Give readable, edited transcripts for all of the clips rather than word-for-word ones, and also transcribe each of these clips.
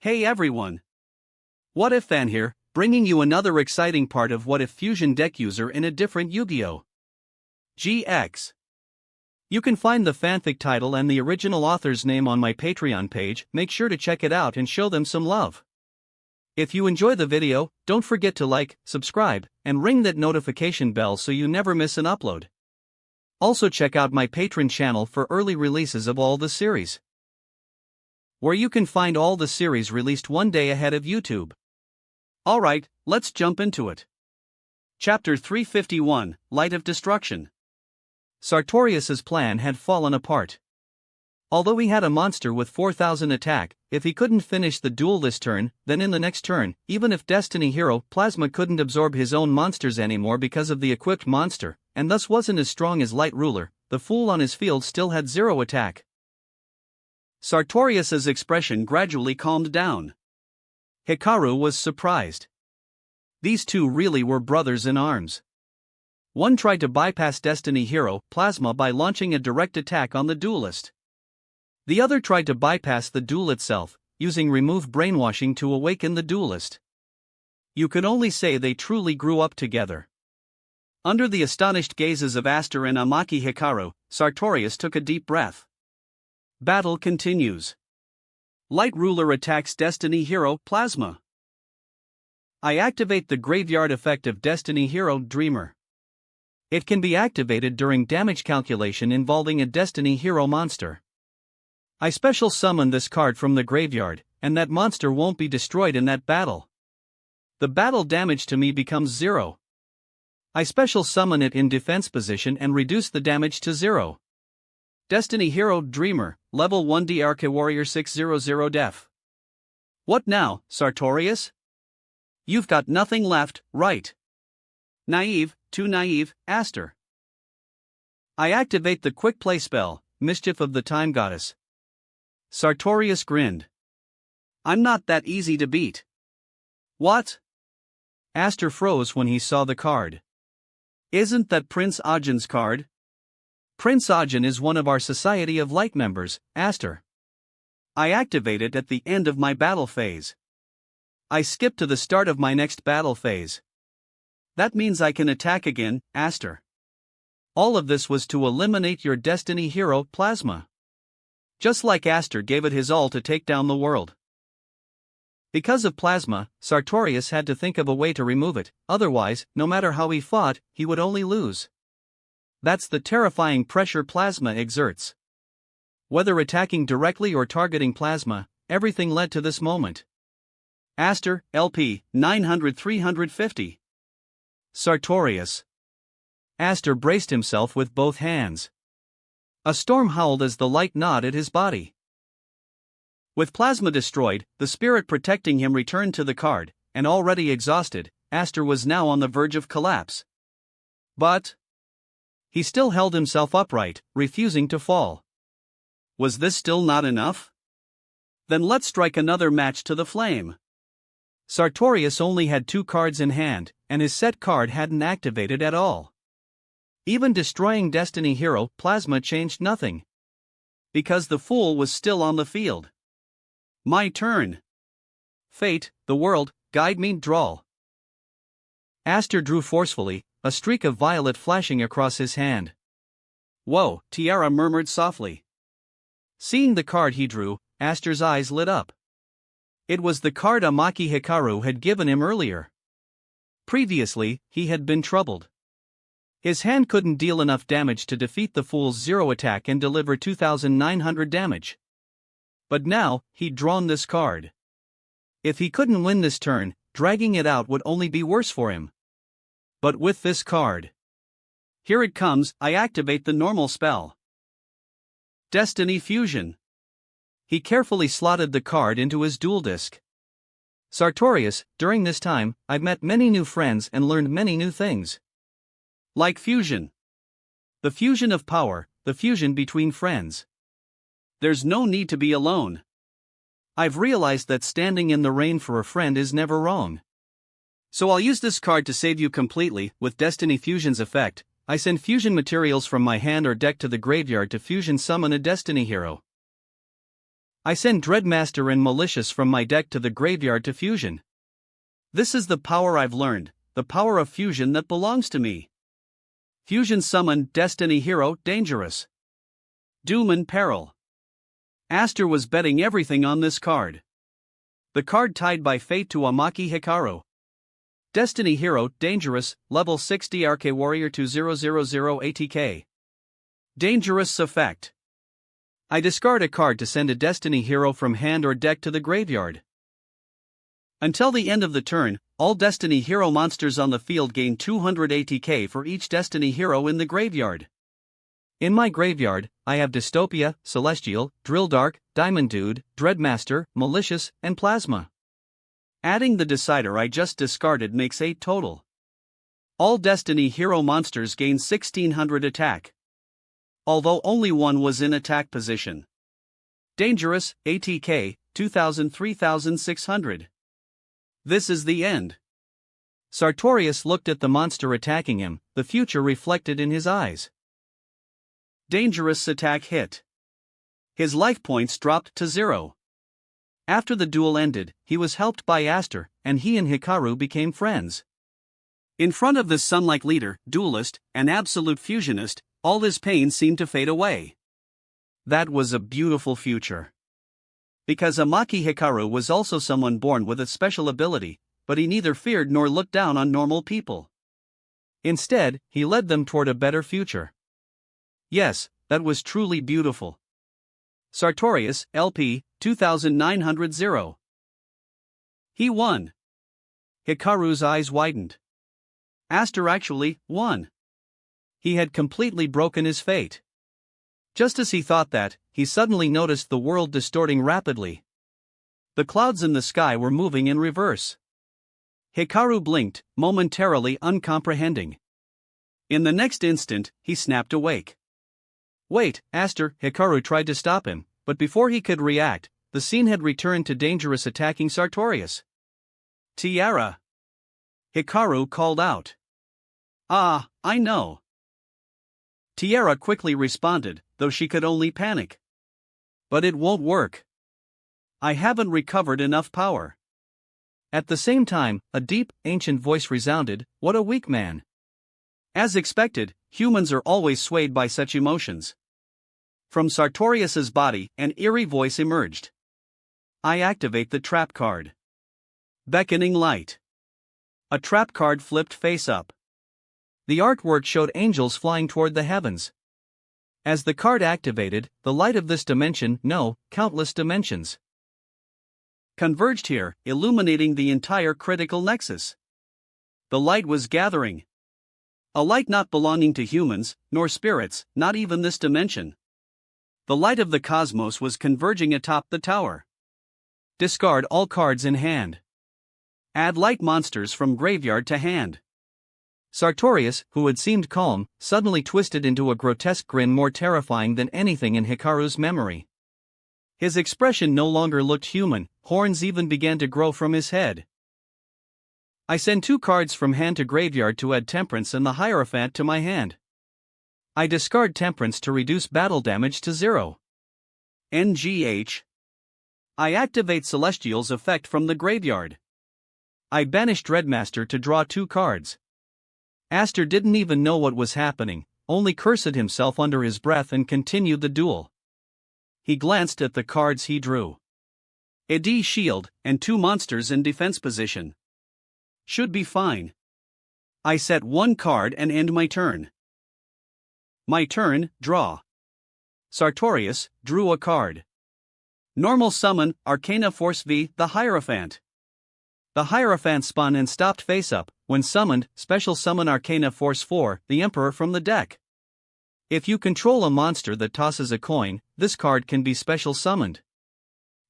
Hey everyone! What If Fan here, bringing you another exciting part of What If Fusion Deck User in a different Yu-Gi-Oh! GX. You can find the fanfic title and the original author's name on my Patreon page. Make sure to check it out and show them some love. If you enjoy the video, don't forget to like, subscribe, and ring that notification bell so you never miss an upload. Also check out my Patreon channel for early releases of all the series, where you can find all the series released one day ahead of YouTube. Alright, let's jump into it. Chapter 351, Light of Destruction. Sartorius's plan had fallen apart. Although he had a monster with 4000 attack, if he couldn't finish the duel this turn, then in the next turn, even if Destiny Hero Plasma couldn't absorb his own monsters anymore because of the equipped monster, and thus wasn't as strong as Light Ruler, the fool on his field still had 0 attack. Sartorius's expression gradually calmed down. Hikaru was surprised. These two really were brothers in arms. One tried to bypass Destiny Hero Plasma by launching a direct attack on the duelist. The other tried to bypass the duel itself, using Remove Brainwashing to awaken the duelist. You can only say they truly grew up together. Under the astonished gazes of Aster and Amaki Hikaru, Sartorius took a deep breath. Battle continues. Light Ruler attacks Destiny Hero Plasma. I activate the graveyard effect of Destiny Hero Dreamer. It can be activated during damage calculation involving a Destiny Hero monster. I special summon this card from the graveyard, and that monster won't be destroyed in that battle. The battle damage to me becomes 0. I special summon it in defense position and reduce the damage to 0. Destiny Hero Dreamer, Level 1 DRK Warrior 600 Def. What now, Sartorius? You've got nothing left, right? Naive, too naive, Aster. I activate the quick play spell, Mischief of the Time Goddess. Sartorius grinned. I'm not that easy to beat. What? Aster froze when he saw the card. Isn't that Prince Ajin's card? Prince Ajin is one of our Society of Light members, Aster. I activate it at the end of my battle phase. I skip to the start of my next battle phase. That means I can attack again, Aster. All of this was to eliminate your Destiny Hero Plasma. Just like Aster gave it his all to take down the world. Because of Plasma, Sartorius had to think of a way to remove it, otherwise, no matter how he fought, he would only lose. That's the terrifying pressure Plasma exerts. Whether attacking directly or targeting Plasma, everything led to this moment. Aster, LP, 900-350. Sartorius. Aster braced himself with both hands. A storm howled as the light gnawed at his body. With Plasma destroyed, the spirit protecting him returned to the card, and already exhausted, Aster was now on the verge of collapse. But he still held himself upright, refusing to fall. Was this still not enough? Then let's strike another match to the flame. Sartorius only had 2 cards in hand, and his set card hadn't activated at all. Even destroying Destiny Hero Plasma changed nothing, because the fool was still on the field. My turn. Fate, the world, guide me, draw. Aster drew forcefully, a streak of violet flashing across his hand. Whoa, Tiara murmured softly. Seeing the card he drew, Aster's eyes lit up. It was the card Amaki Hikaru had given him earlier. Previously, he had been troubled. His hand couldn't deal enough damage to defeat the fool's 0 attack and deliver 2900 damage. But now, he'd drawn this card. If he couldn't win this turn, dragging it out would only be worse for him. But with this card. Here it comes, I activate the normal spell. Destiny Fusion. He carefully slotted the card into his duel disk. Sartorius, during this time, I've met many new friends and learned many new things. Like fusion. The fusion of power, the fusion between friends. There's no need to be alone. I've realized that standing in the rain for a friend is never wrong. So I'll use this card to save you completely. With Destiny Fusion's effect, I send fusion materials from my hand or deck to the graveyard to fusion summon a Destiny Hero. I send Dreadmaster and Malicious from my deck to the graveyard to fusion. This is the power I've learned, the power of fusion that belongs to me. Fusion summon Destiny Hero Dangerous. Doom and Peril. Aster was betting everything on this card. The card tied by fate to Amaki Hikaru. Destiny Hero Dangerous, level 60 RK Warrior 2000 ATK. Dangerous effect. I discard a card to send a Destiny Hero from hand or deck to the graveyard. Until the end of the turn, all Destiny Hero monsters on the field gain 200 ATK for each Destiny Hero in the graveyard. In my graveyard, I have Dystopia, Celestial, Drilldark, Diamond Dude, Dreadmaster, Malicious, and Plasma. Adding the Decider I just discarded makes 8 total. All Destiny Hero monsters gain 1600 attack. Although only one was in attack position. Dangerous, ATK, 3600. This is the end. Sartorius looked at the monster attacking him, the future reflected in his eyes. Dangerous attack hit. His life points dropped to 0. After the duel ended, he was helped by Aster, and he and Hikaru became friends. In front of this sun-like leader, duelist, and absolute fusionist, all his pain seemed to fade away. That was a beautiful future. Because Amaki Hikaru was also someone born with a special ability, but he neither feared nor looked down on normal people. Instead, he led them toward a better future. Yes, that was truly beautiful. Sartorius, LP, 2900. He won. Hikaru's eyes widened. Aster actually won. He had completely broken his fate. Just as he thought that, he suddenly noticed the world distorting rapidly. The clouds in the sky were moving in reverse. Hikaru blinked, momentarily uncomprehending. In the next instant, he snapped awake. Wait, Aster, Hikaru tried to stop him, but before he could react, the scene had returned to Dangerous attacking Sartorius. Tiara! Hikaru called out. Ah, I know. Tiara quickly responded, though she could only panic. But it won't work. I haven't recovered enough power. At the same time, a deep, ancient voice resounded, "What a weak man." As expected, humans are always swayed by such emotions. From Sartorius's body, an eerie voice emerged. I activate the trap card. Beckoning light. A trap card flipped face up. The artwork showed angels flying toward the heavens. As the card activated, the light of this dimension, no, countless dimensions, converged here, illuminating the entire critical nexus. The light was gathering. A light not belonging to humans, nor spirits, not even this dimension. The light of the cosmos was converging atop the tower. Discard all cards in hand. Add light monsters from graveyard to hand. Sartorius, who had seemed calm, suddenly twisted into a grotesque grin more terrifying than anything in Hikaru's memory. His expression no longer looked human, horns even began to grow from his head. I send 2 cards from hand to graveyard to add Temperance and the Hierophant to my hand. I discard Temperance to reduce battle damage to 0. NGH. I activate Celestial's effect from the graveyard. I banish Dreadmaster to draw 2 cards. Aster didn't even know what was happening, only cursed himself under his breath and continued the duel. He glanced at the cards he drew. A D shield, and 2 monsters in defense position. Should be fine. I set 1 card and end my turn. My turn, draw. Sartorius drew a card. Normal summon, Arcana Force V, the Hierophant. The Hierophant spun and stopped face up. When summoned, special summon Arcana Force 4, the Emperor from the deck. If you control a monster that tosses a coin, this card can be special summoned.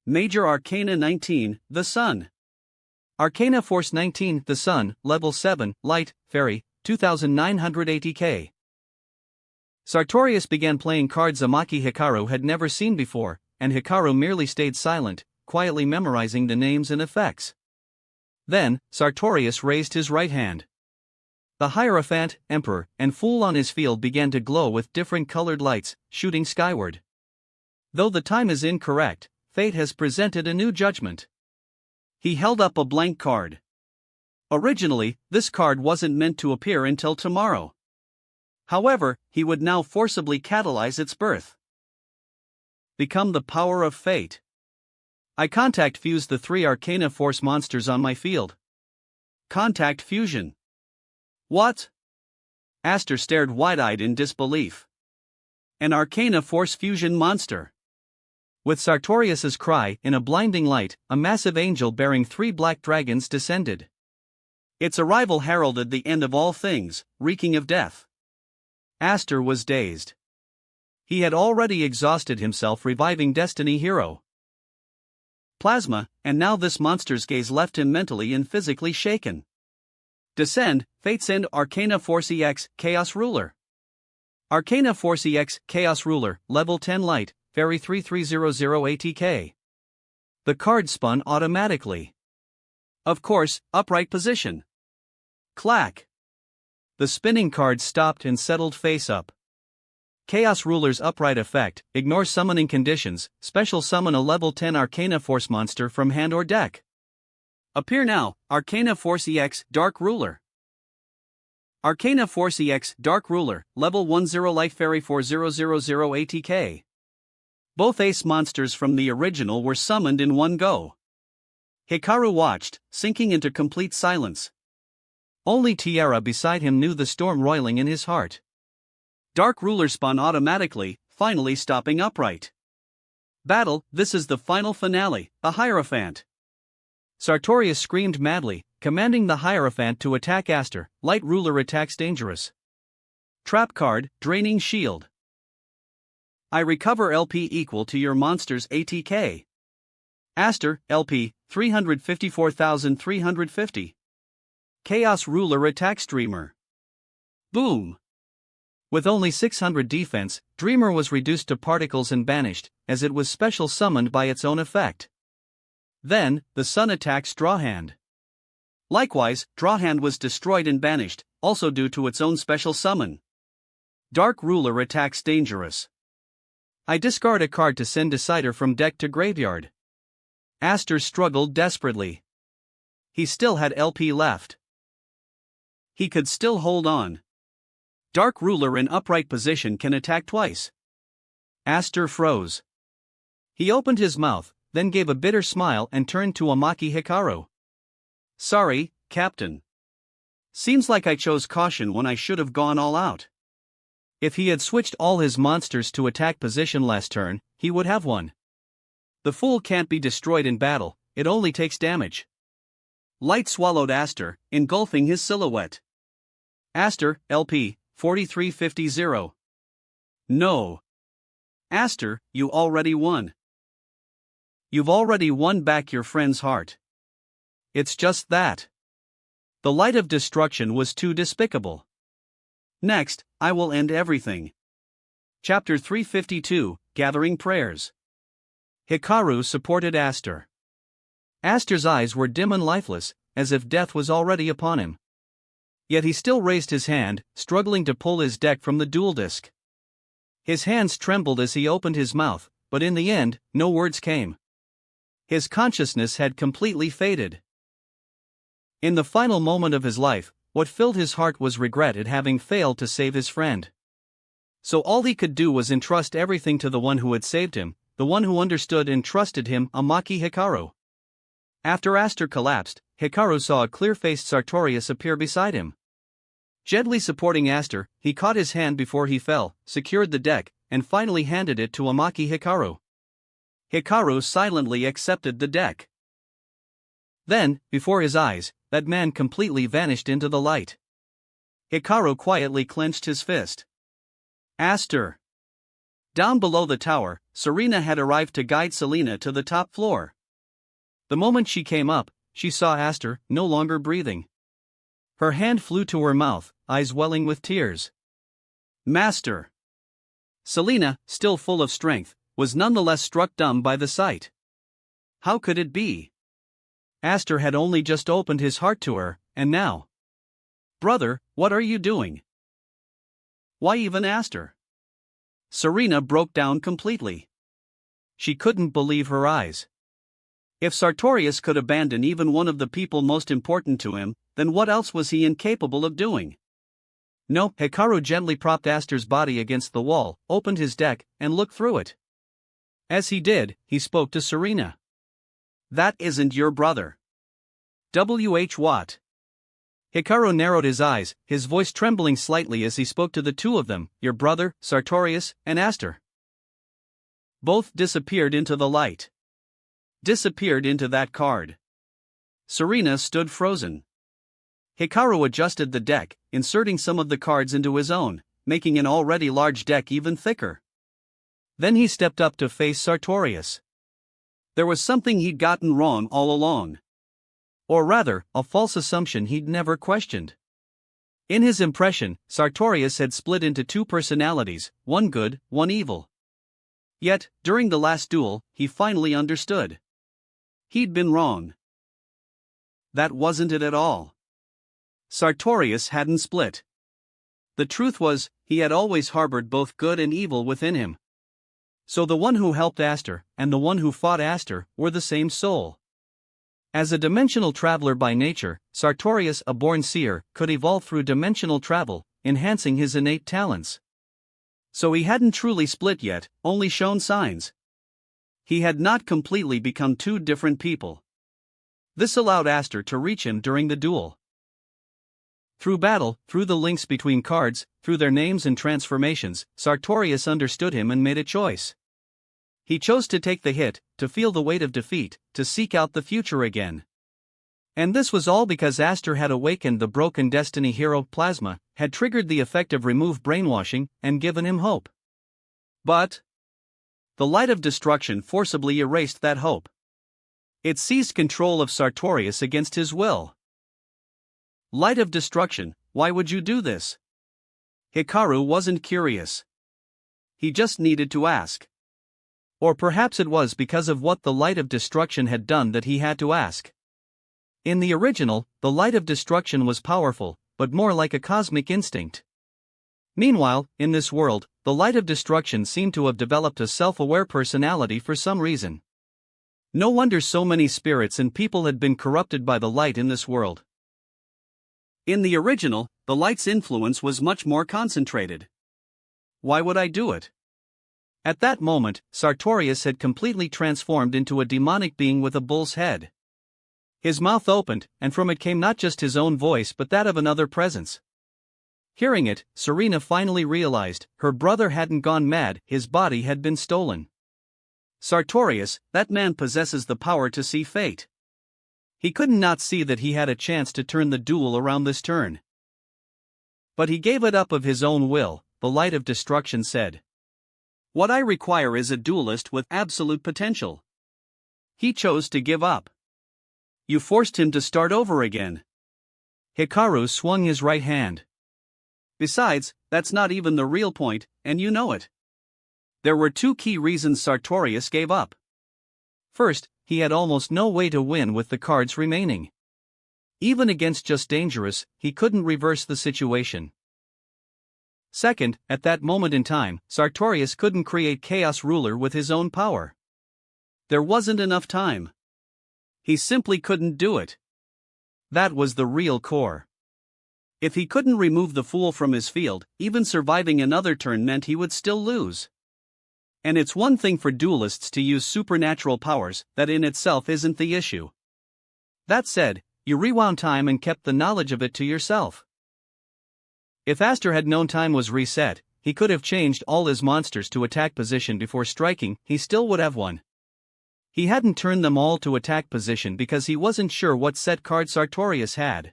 Major Arcana 19, the Sun. Arcana Force 19, the Sun, level 7, Light, Fairy, 2900 ATK. Sartorius began playing cards Amaki Hikaru had never seen before, and Hikaru merely stayed silent, quietly memorizing the names and effects. Then, Sartorius raised his right hand. The Hierophant, Emperor, and Fool on his field began to glow with different colored lights, shooting skyward. Though the time is incorrect, fate has presented a new judgment. He held up a blank card. Originally, this card wasn't meant to appear until tomorrow. However, he would now forcibly catalyze its birth. Become the power of fate. I contact fuse the 3 Arcana Force monsters on my field. Contact fusion. What? Aster stared wide-eyed in disbelief. An Arcana Force fusion monster. With Sartorius's cry in a blinding light, a massive angel bearing 3 black dragons descended. Its arrival heralded the end of all things, reeking of death. Aster was dazed. He had already exhausted himself reviving Destiny Hero Plasma, and now this monster's gaze left him mentally and physically shaken. Descend, Fates End Arcana Force EX, Chaos Ruler. Arcana Force EX, Chaos Ruler, Level 10 Light, Fairy 3300 ATK. The card spun automatically. Of course, upright position. Clack. The spinning card stopped and settled face up. Chaos Ruler's upright effect, ignore summoning conditions, special summon a level 10 Arcana Force monster from hand or deck. Appear now, Arcana Force EX, Dark Ruler. Arcana Force EX, Dark Ruler, Level 10 Life Fairy 4000 ATK. Both ace monsters from the original were summoned in one go. Hikaru watched, sinking into complete silence. Only Tiara beside him knew the storm roiling in his heart. Dark Ruler spun automatically, finally stopping upright. Battle, this is the final finale, a Hierophant. Sartorius screamed madly, commanding the Hierophant to attack Aster. Light Ruler attacks dangerous. Trap card, Draining Shield. I recover LP equal to your monster's ATK. Aster, LP, 354,350. Chaos Ruler attacks Dreamer. Boom. With only 600 defense, Dreamer was reduced to particles and banished, as it was special summoned by its own effect. Then, the Sun attacks Drawhand. Likewise, Drawhand was destroyed and banished, also due to its own special summon. Dark Ruler attacks Dangerous. I discard a card to send Decider from deck to graveyard. Aster struggled desperately. He still had LP left. He could still hold on. Dark Ruler in upright position can attack twice. Aster froze. He opened his mouth, then gave a bitter smile and turned to Amaki Hikaru. Sorry, Captain. Seems like I chose caution when I should have gone all out. If he had switched all his monsters to attack position last turn, he would have won. The fool can't be destroyed in battle, it only takes damage. Light swallowed Aster, engulfing his silhouette. Aster, LP, 4350. No. Aster, you already won. You've already won back your friend's heart. It's just that. The light of destruction was too despicable. Next, I will end everything. Chapter 352, Gathering Prayers. Hikaru supported Aster. Aster's eyes were dim and lifeless, as if death was already upon him. Yet he still raised his hand, struggling to pull his deck from the dual disc. His hands trembled as he opened his mouth, but in the end, no words came. His consciousness had completely faded. In the final moment of his life, what filled his heart was regret at having failed to save his friend. So all he could do was entrust everything to the one who had saved him, the one who understood and trusted him, Amaki Hikaru. After Aster collapsed, Hikaru saw a clear-faced Sartorius appear beside him. Gently supporting Aster, he caught his hand before he fell, secured the deck, and finally handed it to Amaki Hikaru. Hikaru silently accepted the deck. Then, before his eyes, that man completely vanished into the light. Hikaru quietly clenched his fist. Aster. Down below the tower, Serena had arrived to guide Selena to the top floor. The moment she came up, she saw Aster, no longer breathing. Her hand flew to her mouth, eyes welling with tears. Master. Selena, still full of strength, was nonetheless struck dumb by the sight. How could it be? Aster had only just opened his heart to her, and now. Brother, what are you doing? Why even Aster? Serena broke down completely. she couldn't believe her eyes. If Sartorius could abandon even one of the people most important to him, then what else was he incapable of doing? No, Hikaru gently propped Aster's body against the wall, opened his deck, and looked through it. As he did, he spoke to Serena. That isn't your brother. W.H. What? Hikaru narrowed his eyes, his voice trembling slightly as he spoke to the two of them, your brother, Sartorius, and Aster. Both disappeared into the light. Disappeared into that card. Serena stood frozen. Hikaru adjusted the deck, inserting some of the cards into his own, making an already large deck even thicker. Then he stepped up to face Sartorius. There was something he'd gotten wrong all along. Or rather, a false assumption he'd never questioned. In his impression, Sartorius had split into two personalities, one good, one evil. Yet, during the last duel, he finally understood. He'd been wrong. That wasn't it at all. Sartorius hadn't split. The truth was, he had always harbored both good and evil within him. So the one who helped Aster, and the one who fought Aster, were the same soul. As a dimensional traveler by nature, Sartorius, a born seer, could evolve through dimensional travel, enhancing his innate talents. So he hadn't truly split yet, only shown signs. He had not completely become two different people. This allowed Aster to reach him during the duel. Through battle, through the links between cards, through their names and transformations, Sartorius understood him and made a choice. He chose to take the hit, to feel the weight of defeat, to seek out the future again. And this was all because Aster had awakened the broken Destiny hero Plasma, had triggered the effect of remove brainwashing, and given him hope. But the light of destruction forcibly erased that hope. It seized control of Sartorius against his will. Light of destruction, why would you do this? Hikaru wasn't curious. He just needed to ask. Or perhaps it was because of what the light of destruction had done that he had to ask. In the original, the light of destruction was powerful, but more like a cosmic instinct. Meanwhile, in this world, the light of destruction seemed to have developed a self-aware personality for some reason. No wonder so many spirits and people had been corrupted by the light in this world. In the original, the light's influence was much more concentrated. Why would I do it? At that moment, Sartorius had completely transformed into a demonic being with a bull's head. His mouth opened, and from it came not just his own voice but that of another presence. Hearing it, Serena finally realized, her brother hadn't gone mad, his body had been stolen. Sartorius, that man possesses the power to see fate. He couldn't not see that he had a chance to turn the duel around this turn. But he gave it up of his own will, the light of destruction said. What I require is a duelist with absolute potential. He chose to give up. You forced him to start over again. Hikaru swung his right hand. Besides, that's not even the real point, and you know it. There were two key reasons Sartorius gave up. First, he had almost no way to win with the cards remaining. Even against Just Dangerous, he couldn't reverse the situation. Second, at that moment in time, Sartorius couldn't create Chaos Ruler with his own power. There wasn't enough time. He simply couldn't do it. That was the real core. If he couldn't remove the Fool from his field, even surviving another turn meant he would still lose. And it's one thing for duelists to use supernatural powers, that in itself isn't the issue. That said, you rewound time and kept the knowledge of it to yourself. If Aster had known time was reset, he could have changed all his monsters to attack position before striking, he still would have won. He hadn't turned them all to attack position because he wasn't sure what set card Sartorius had.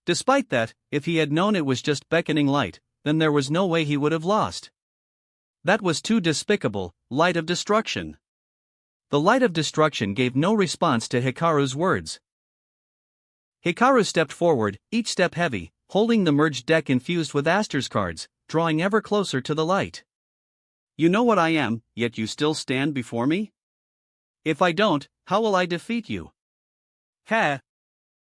Despite that, if he had known it was just beckoning light, then there was no way he would have lost. That was too despicable, light of destruction. The light of destruction gave no response to Hikaru's words. Hikaru stepped forward, each step heavy, holding the merged deck infused with Aster's cards, drawing ever closer to the light. You know what I am, yet you still stand before me? If I don't, how will I defeat you? Ha!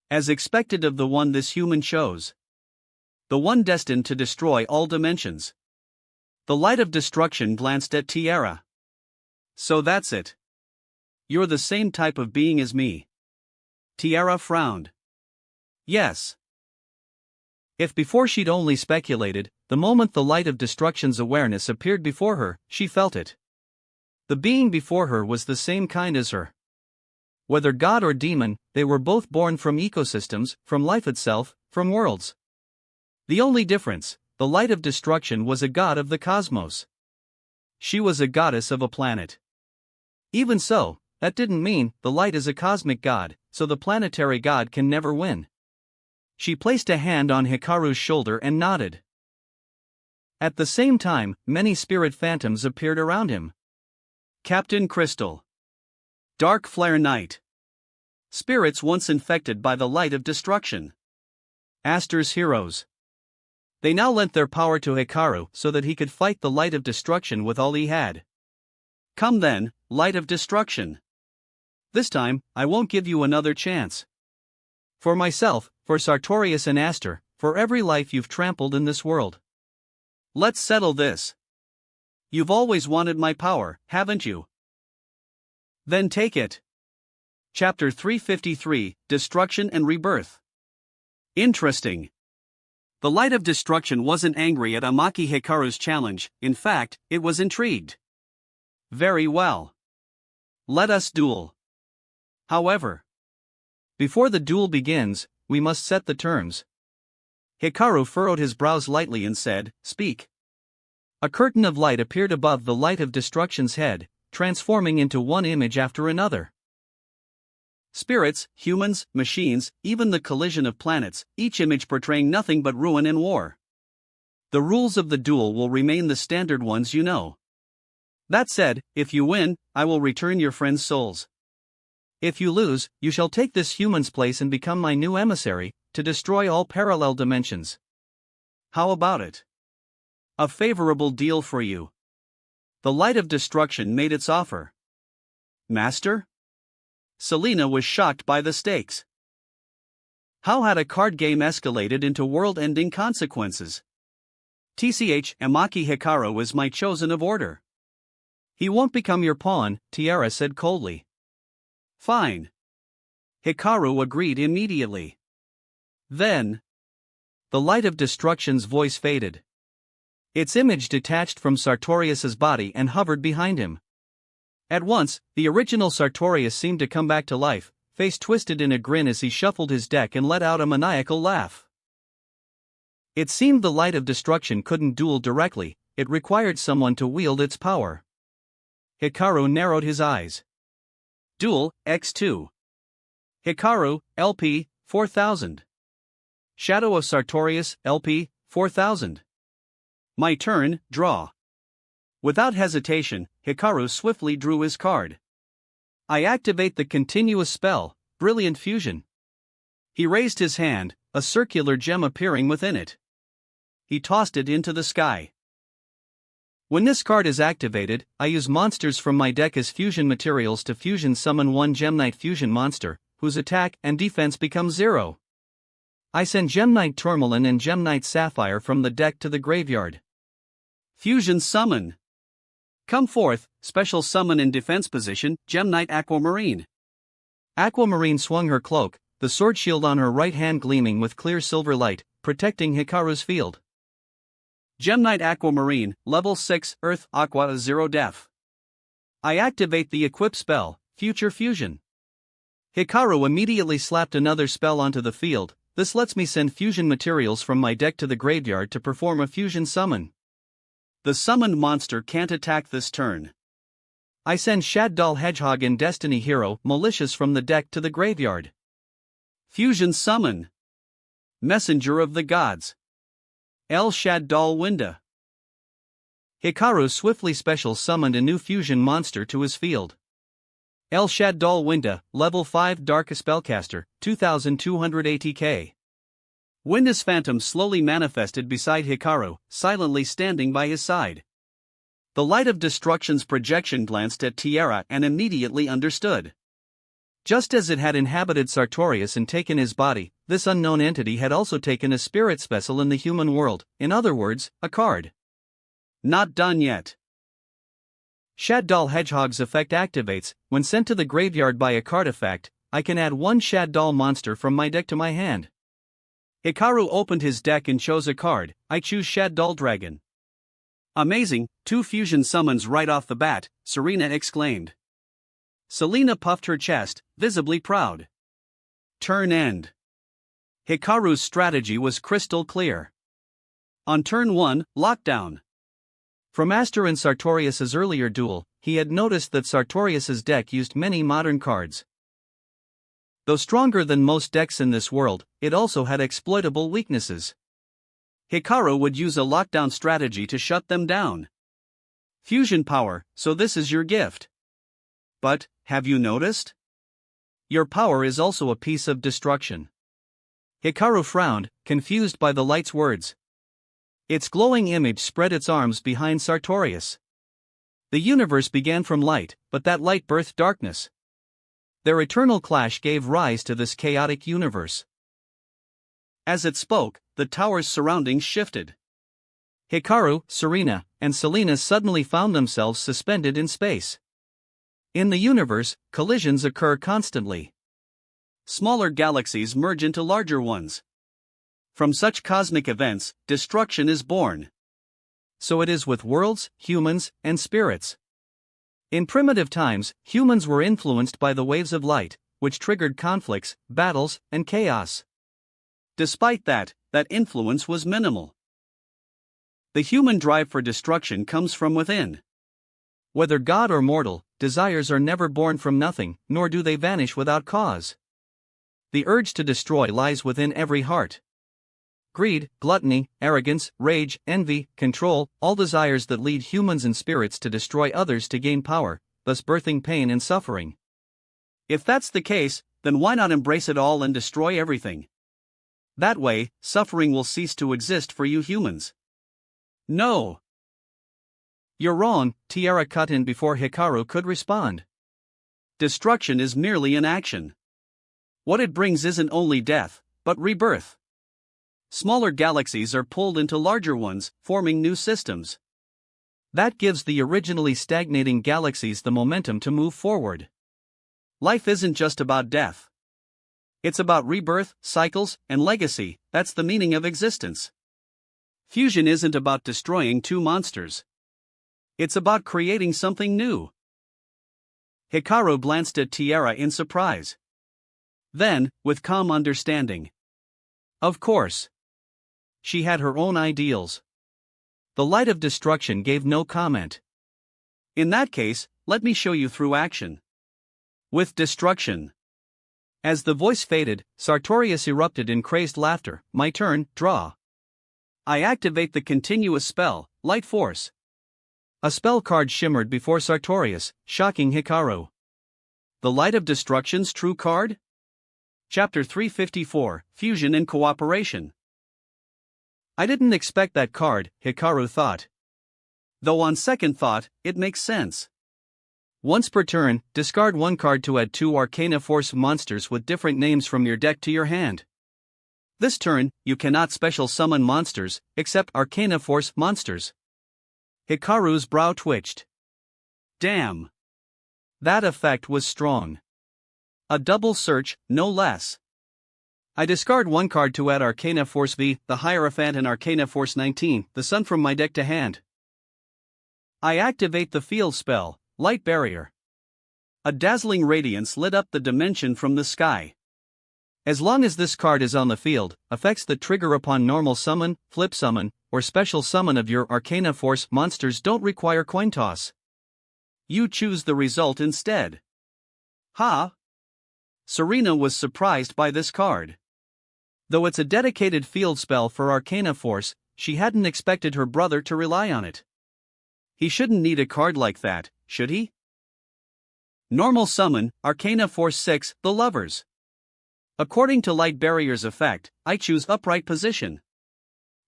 As expected of the one this human chose. The one destined to destroy all dimensions. The light of destruction glanced at Tiara. So that's it. You're the same type of being as me. Tiara frowned. Yes. If before she'd only speculated, the moment the light of destruction's awareness appeared before her, she felt it. The being before her was the same kind as her. Whether god or demon, they were both born from ecosystems, from life itself, from worlds. The only difference, the light of destruction was a god of the cosmos. She was a goddess of a planet. Even so, that didn't mean the light is a cosmic god, so the planetary god can never win. She placed a hand on Hikaru's shoulder and nodded. At the same time, many spirit phantoms appeared around him. Captain Crystal. Dark Flare Knight. Spirits once infected by the light of destruction. Aster's heroes. They now lent their power to Hikaru so that he could fight the light of destruction with all he had. Come then, light of destruction. This time, I won't give you another chance. For myself, for Sartorius and Aster, for every life you've trampled in this world. Let's settle this. You've always wanted my power, haven't you? Then take it. Chapter 353, Destruction and Rebirth. Interesting. The light of destruction wasn't angry at Amaki Hikaru's challenge, in fact, it was intrigued. Very well. Let us duel. However, before the duel begins, we must set the terms. Hikaru furrowed his brows lightly and said, Speak. A curtain of light appeared above the light of destruction's head, transforming into one image after another. Spirits, humans, machines, even the collision of planets, each image portraying nothing but ruin and war. The rules of the duel will remain the standard ones you know. That said, if you win, I will return your friends' souls. If you lose, you shall take this human's place and become my new emissary, to destroy all parallel dimensions. How about it? A favorable deal for you. The light of destruction made its offer. Master? Selena was shocked by the stakes. How had a card game escalated into world-ending consequences? TCH, Amaki Hikaru is my chosen of order. He won't become your pawn, Tiara said coldly. Fine. Hikaru agreed immediately. Then, the light of destruction's voice faded. Its image detached from Sartorius's body and hovered behind him. At once, the original Sartorius seemed to come back to life, face twisted in a grin as he shuffled his deck and let out a maniacal laugh. It seemed the light of destruction couldn't duel directly, it required someone to wield its power. Hikaru narrowed his eyes. Duel, X2. Hikaru, LP, 4000. Shadow of Sartorius, LP, 4000. My turn, draw. Without hesitation, Hikaru swiftly drew his card. I activate the continuous spell, Brilliant Fusion. He raised his hand, a circular gem appearing within it. He tossed it into the sky. When this card is activated, I use monsters from my deck as fusion materials to fusion summon one Gemknight fusion monster, whose attack and defense become 0. I send Gemknight Tourmaline and Gemknight Sapphire from the deck to the graveyard. Fusion summon. Come forth, special summon in defense position, Gemknight Aquamarine. Aquamarine swung her cloak, the sword shield on her right hand gleaming with clear silver light, protecting Hikaru's field. Gemknight Aquamarine, level 6, Earth, Aqua 0 def. I activate the equip spell, Future Fusion. Hikaru immediately slapped another spell onto the field. This lets me send fusion materials from my deck to the graveyard to perform a fusion summon. The summoned monster can't attack this turn. I send Shaddol Hedgehog and Destiny Hero Malicious from the deck to the graveyard. Fusion summon. Messenger of the Gods. El Shaddol Winda. Hikaru swiftly special summoned a new fusion monster to his field. El Shaddol Winda, level 5 Dark Spellcaster, 2200 ATK. Winda's phantom slowly manifested beside Hikaru, silently standing by his side. The light of destruction's projection glanced at Tiara and immediately understood. Just as it had inhabited Sartorius and taken his body, this unknown entity had also taken a spirit vessel in the human world, in other words, a card. Not done yet. Shadoll Hedgehog's effect activates. When sent to the graveyard by a card effect, I can add one Shadoll monster from my deck to my hand. Hikaru opened his deck and chose a card. I choose Shadoll Dragon. Amazing, 2 fusion summons right off the bat, Serena exclaimed. Selena puffed her chest, visibly proud. Turn end. Hikaru's strategy was crystal clear. On turn 1, lockdown. From Aster and Sartorius's earlier duel, he had noticed that Sartorius's deck used many modern cards. Though stronger than most decks in this world, it also had exploitable weaknesses. Hikaru would use a lockdown strategy to shut them down. Fusion power, so this is your gift. But, have you noticed? Your power is also a piece of destruction. Hikaru frowned, confused by the light's words. Its glowing image spread its arms behind Sartorius. The universe began from light, but that light birthed darkness. Their eternal clash gave rise to this chaotic universe. As it spoke, the tower's surroundings shifted. Hikaru, Serena, and Selena suddenly found themselves suspended in space. In the universe, collisions occur constantly. Smaller galaxies merge into larger ones. From such cosmic events, destruction is born. So it is with worlds, humans, and spirits. In primitive times, humans were influenced by the waves of light, which triggered conflicts, battles, and chaos. Despite that influence was minimal. The human drive for destruction comes from within. Whether god or mortal, desires are never born from nothing, nor do they vanish without cause. The urge to destroy lies within every heart. Greed, gluttony, arrogance, rage, envy, control, all desires that lead humans and spirits to destroy others to gain power, thus birthing pain and suffering. If that's the case, then why not embrace it all and destroy everything? That way, suffering will cease to exist for you humans. No. You're wrong, Tiara cut in before Hikaru could respond. Destruction is merely an action. What it brings isn't only death, but rebirth. Smaller galaxies are pulled into larger ones, forming new systems. That gives the originally stagnating galaxies the momentum to move forward. Life isn't just about death. It's about rebirth, cycles, and legacy. That's the meaning of existence. Fusion isn't about destroying 2 monsters. It's about creating something new. Hikaru glanced at Tiara in surprise. Then, with calm understanding. Of course. She had her own ideals. The light of destruction gave no comment. In that case, let me show you through action. With destruction. As the voice faded, Sartorius erupted in crazed laughter. My turn, draw. I activate the continuous spell, Light Force. A spell card shimmered before Sartorius, shocking Hikaru. The Light of Destruction's true card? Chapter 354, Fusion and Cooperation. I didn't expect that card, Hikaru thought. Though on second thought, it makes sense. Once per turn, discard 1 card to add 2 Arcana Force monsters with different names from your deck to your hand. This turn, you cannot special summon monsters, except Arcana Force monsters. Hikaru's brow twitched. Damn. That effect was strong. A double search, no less. I discard 1 card to add Arcana Force V, the Hierophant, and Arcana Force 19, the Sun, from my deck to hand. I activate the field spell, Light Barrier. A dazzling radiance lit up the dimension from the sky. As long as this card is on the field, effects that trigger upon normal summon, flip summon, or special summon of your Arcana Force monsters don't require coin toss. You choose the result instead. Ha! Serena was surprised by this card. Though it's a dedicated field spell for Arcana Force, she hadn't expected her brother to rely on it. He shouldn't need a card like that, should he? Normal summon, Arcana Force 6, the Lovers. According to Light Barrier's effect, I choose upright position.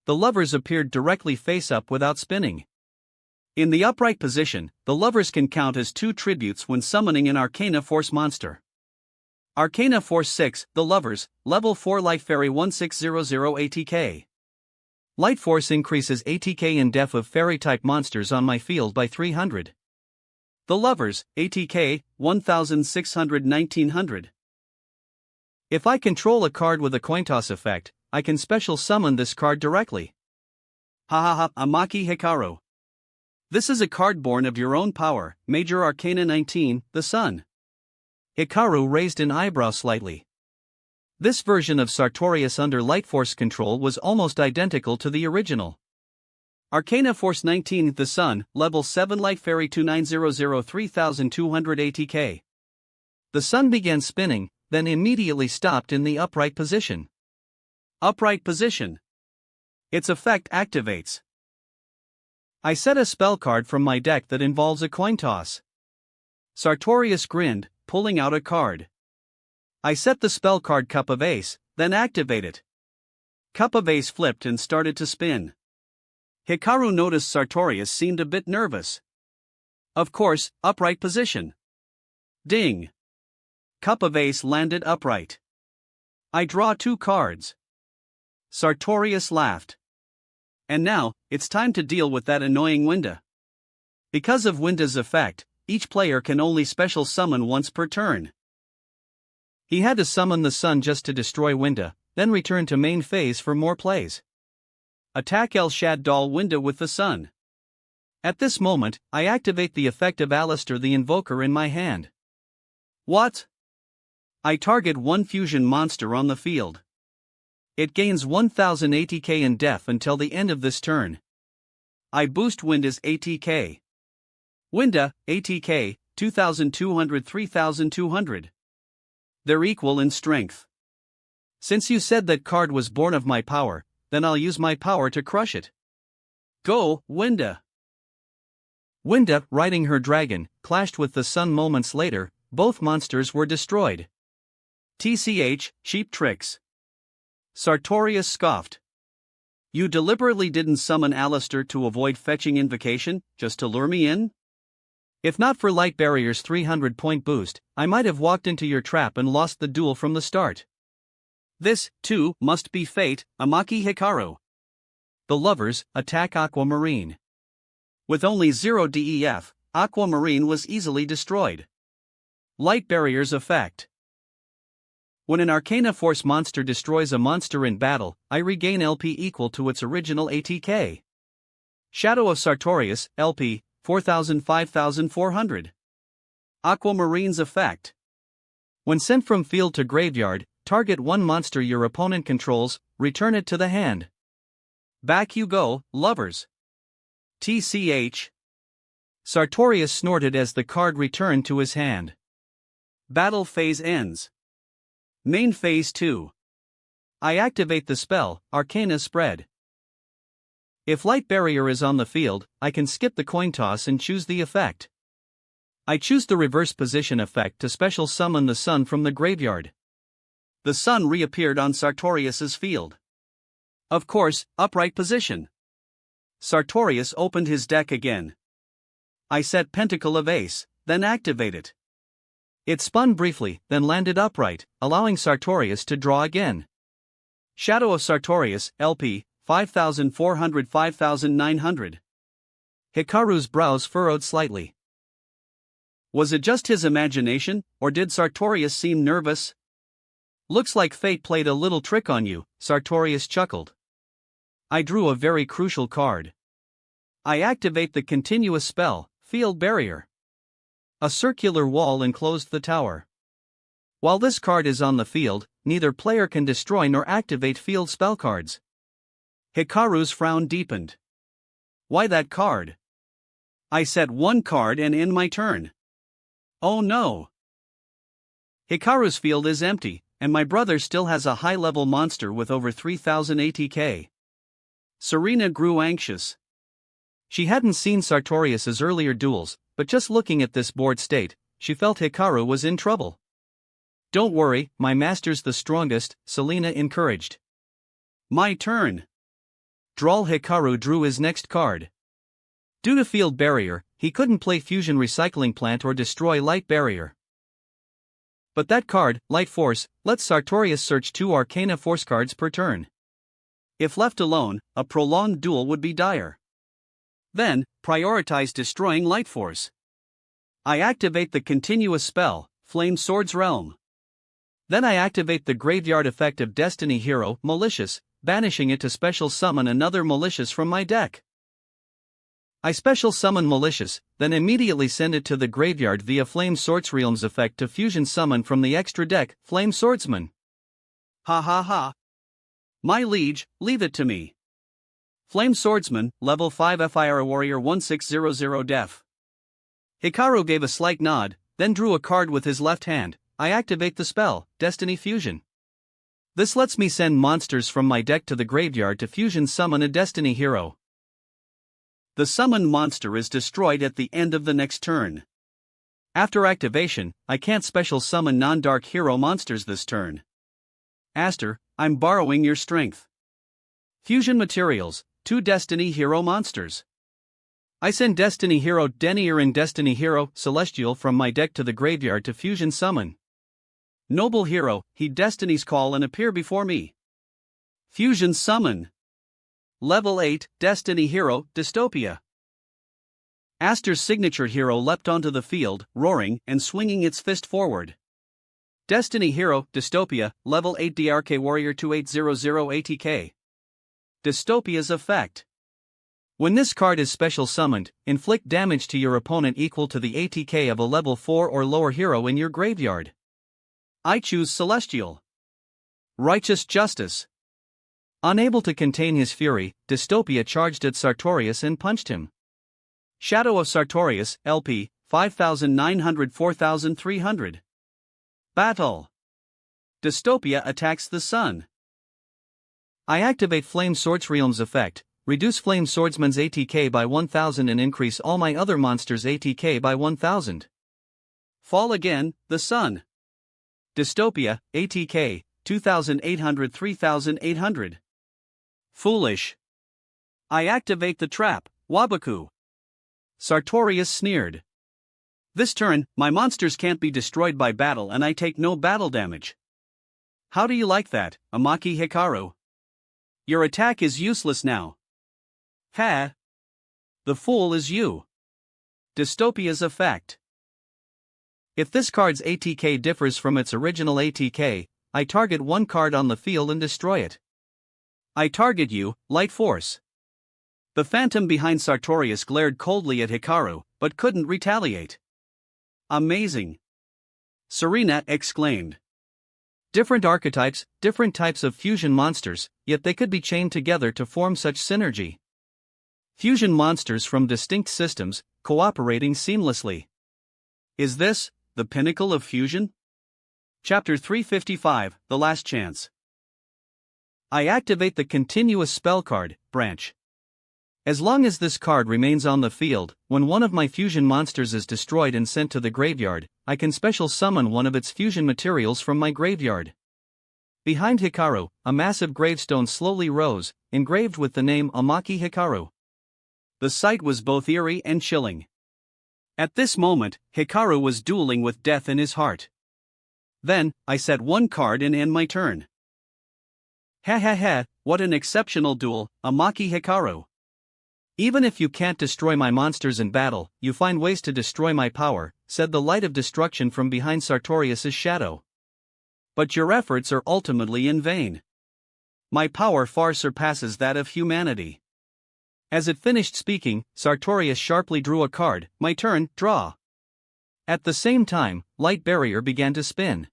The Lovers appeared directly face up without spinning. In the upright position, the Lovers can count as 2 tributes when summoning an Arcana Force monster. Arcana Force 6, the Lovers, level 4 Light Fairy 1600 ATK. Light Force increases ATK and def of fairy-type monsters on my field by 300. The Lovers, ATK, 1600-1900. If I control a card with a coin toss effect, I can special summon this card directly. Hahaha, Amaki Hikaru. This is a card born of your own power, Major Arcana 19, the Sun. Hikaru raised an eyebrow slightly. This version of Sartorius under Light Force control was almost identical to the original. Arcana Force 19, the Sun, Level 7 Light Fairy 2900 3200 ATK. The Sun began spinning, then immediately stopped in the upright position. Upright position. Its effect activates. I set a spell card from my deck that involves a coin toss. Sartorius grinned, pulling out a card. I set the spell card Cup of Ace, then activate it. Cup of Ace flipped and started to spin. Hikaru noticed Sartorius seemed a bit nervous. Of course, upright position. Ding. Cup of Ace landed upright. I draw 2 cards. Sartorius laughed. And now, it's time to deal with that annoying Winda. Because of Winda's effect, each player can only special summon once per turn. He had to summon the Sun just to destroy Winda, then return to main phase for more plays. Attack El Shaddol Winda with the Sun. At this moment, I activate the effect of Alistair the Invoker in my hand. What? I target one fusion monster on the field. It gains 1000 ATK in def until the end of this turn. I boost Winda's ATK. Winda, ATK, 2200 3200. They're equal in strength. Since you said that card was born of my power, then I'll use my power to crush it. Go, Winda! Winda, riding her dragon, clashed with the Sun moments later. Both monsters were destroyed. TCH, cheap tricks. Sartorius scoffed. You deliberately didn't summon Alistair to avoid fetching Invocation, just to lure me in? If not for Light Barrier's 300-point boost, I might have walked into your trap and lost the duel from the start. This, too, must be fate, Amaki Hikaru. The Lovers attack Aquamarine. With only 0 DEF, Aquamarine was easily destroyed. Light Barrier's effect. When an Arcana Force monster destroys a monster in battle, I regain LP equal to its original ATK. Shadow of Sartorius, LP, 5400. Aquamarine's effect. When sent from field to graveyard, target one monster your opponent controls, return it to the hand. Back you go, Lovers. TCH. Sartorius snorted as the card returned to his hand. Battle phase ends. Main phase 2. I activate the spell, Arcana Spread. If Light Barrier is on the field, I can skip the coin toss and choose the effect. I choose the reverse position effect to special summon the Sun from the graveyard. The Sun reappeared on Sartorius's field. Of course, upright position. Sartorius opened his deck again. I set Pentacle of Ace, then activate it. It spun briefly, then landed upright, allowing Sartorius to draw again. Shadow of Sartorius, LP, 5400 5900. Hikaru's brows furrowed slightly. Was it just his imagination, or did Sartorius seem nervous? Looks like fate played a little trick on you, Sartorius chuckled. I drew a very crucial card. I activate the continuous spell, Field Barrier. A circular wall enclosed the tower. While this card is on the field, neither player can destroy nor activate field spell cards. Hikaru's frown deepened. Why that card? I set one card and end my turn. Oh no! Hikaru's field is empty, and my brother still has a high-level monster with over 3000 ATK. Serena grew anxious. She hadn't seen Sartorius's earlier duels, but just looking at this board state, she felt Hikaru was in trouble. Don't worry, my master's the strongest, Selena encouraged. My turn. Droll Hikaru drew his next card. Due to Field Barrier, he couldn't play Fusion Recycling Plant or destroy Light Barrier. But that card, Light Force, lets Sartorius search 2 Arcana Force cards per turn. If left alone, a prolonged duel would be dire. Then, prioritize destroying Light Force. I activate the continuous spell, Flame Sword's Realm. Then I activate the graveyard effect of Destiny Hero, Malicious, banishing it to special summon another Malicious from my deck. I special summon Malicious, then immediately send it to the graveyard via Flame Sword's Realm's effect to fusion summon from the extra deck, Flame Swordsman. Ha ha ha. My liege, leave it to me. Flame Swordsman, level 5 FIRA Warrior 1600 def. Hikaru gave a slight nod, then drew a card with his left hand. I activate the spell, Destiny Fusion. This lets me send monsters from my deck to the graveyard to fusion summon a Destiny Hero. The summoned monster is destroyed at the end of the next turn. After activation, I can't special summon non-dark hero monsters this turn. Aster, I'm borrowing your strength. Fusion materials, 2 Destiny Hero monsters. I send Destiny Hero Denier and Destiny Hero Celestial from my deck to the graveyard to fusion summon. Noble Hero, heed Destiny's call and appear before me. Fusion summon. Level 8, Destiny Hero, Dystopia. Aster's signature hero leapt onto the field, roaring and swinging its fist forward. Destiny Hero, Dystopia, level 8 DRK Warrior 2800 ATK. Dystopia's effect. When this card is special summoned, inflict damage to your opponent equal to the ATK of a level 4 or lower hero in your graveyard. I choose Celestial. Righteous Justice. Unable to contain his fury, Dystopia charged at Sartorius and punched him. Shadow of Sartorius, LP, 5900-4300. Battle. Dystopia attacks the sun. I activate Flame Sword's Realm's effect, reduce Flame Swordsman's ATK by 1000 and increase all my other monsters' ATK by 1000. Fall again, the sun. Dystopia, ATK, 2800-3800. Foolish. I activate the trap, Wabaku. Sartorius sneered. This turn, my monsters can't be destroyed by battle and I take no battle damage. How do you like that, Amaki Hikaru? Your attack is useless now. Ha! The fool is you. Dystopia's effect. If this card's ATK differs from its original ATK, I target one card on the field and destroy it. I target you, Light Force. The phantom behind Sartorius glared coldly at Hikaru, but couldn't retaliate. Amazing! Serena exclaimed. Different archetypes, different types of fusion monsters, yet they could be chained together to form such synergy. Fusion monsters from distinct systems, cooperating seamlessly. Is this the pinnacle of fusion? Chapter 355, The Last Chance. I activate the continuous spell card, Branch. As long as this card remains on the field, when one of my fusion monsters is destroyed and sent to the graveyard, I can special summon one of its fusion materials from my graveyard. Behind Hikaru, a massive gravestone slowly rose, engraved with the name Amaki Hikaru. The sight was both eerie and chilling. At this moment, Hikaru was dueling with death in his heart. Then, I set one card and end my turn. Ha ha ha, what an exceptional duel, Amaki Hikaru. Even if you can't destroy my monsters in battle, you find ways to destroy my power, said the light of destruction from behind Sartorius' shadow. But your efforts are ultimately in vain. My power far surpasses that of humanity. As it finished speaking, Sartorius sharply drew a card. My turn, draw. At the same time, Light Barrier began to spin.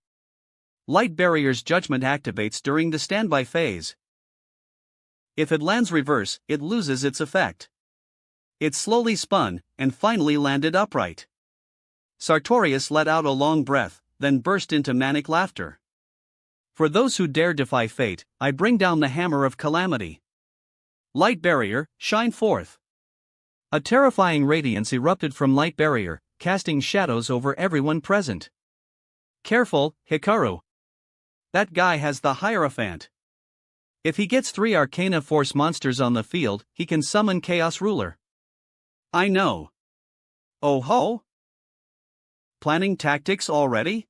Light Barrier's judgment activates during the standby phase. If it lands reverse, it loses its effect. It slowly spun, and finally landed upright. Sartorius let out a long breath, then burst into manic laughter. For those who dare defy fate, I bring down the hammer of calamity. Light Barrier, shine forth. A terrifying radiance erupted from Light Barrier, casting shadows over everyone present. Careful, Hikaru. That guy has the Hierophant. If he gets 3 Arcana Force monsters on the field, he can summon Chaos Ruler. I know. Oh ho! Planning tactics already?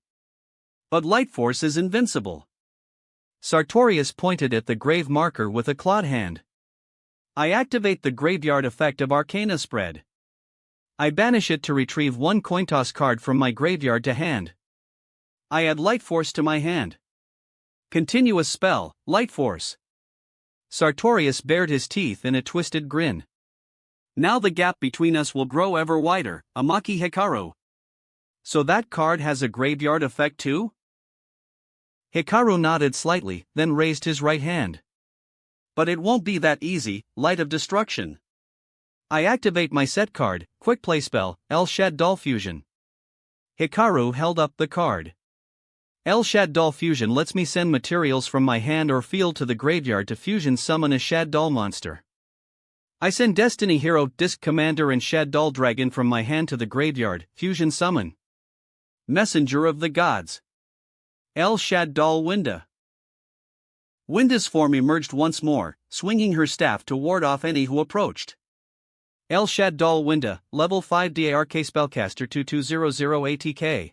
But Light Force is invincible. Sartorius pointed at the grave marker with a clawed hand. I activate the graveyard effect of Arcana Spread. I banish it to retrieve one cointoss card from my graveyard to hand. I add Light Force to my hand. Continuous spell, Light Force. Sartorius bared his teeth in a twisted grin. Now the gap between us will grow ever wider, Amaki Hikaru. So that card has a graveyard effect too? Hikaru nodded slightly, then raised his right hand. But it won't be that easy, Light of Destruction. I activate my set card, quick play spell, El Shaddol Fusion. Hikaru held up the card. El Shaddol Fusion lets me send materials from my hand or field to the graveyard to fusion summon a Shaddol monster. I send Destiny Hero, Disc Commander and Shaddol Dragon from my hand to the graveyard, fusion summon. Messenger of the Gods. El Shaddol Winda. Winda's form emerged once more, swinging her staff to ward off any who approached. El Shaddol Winda, level 5 DARK spellcaster 2200 ATK.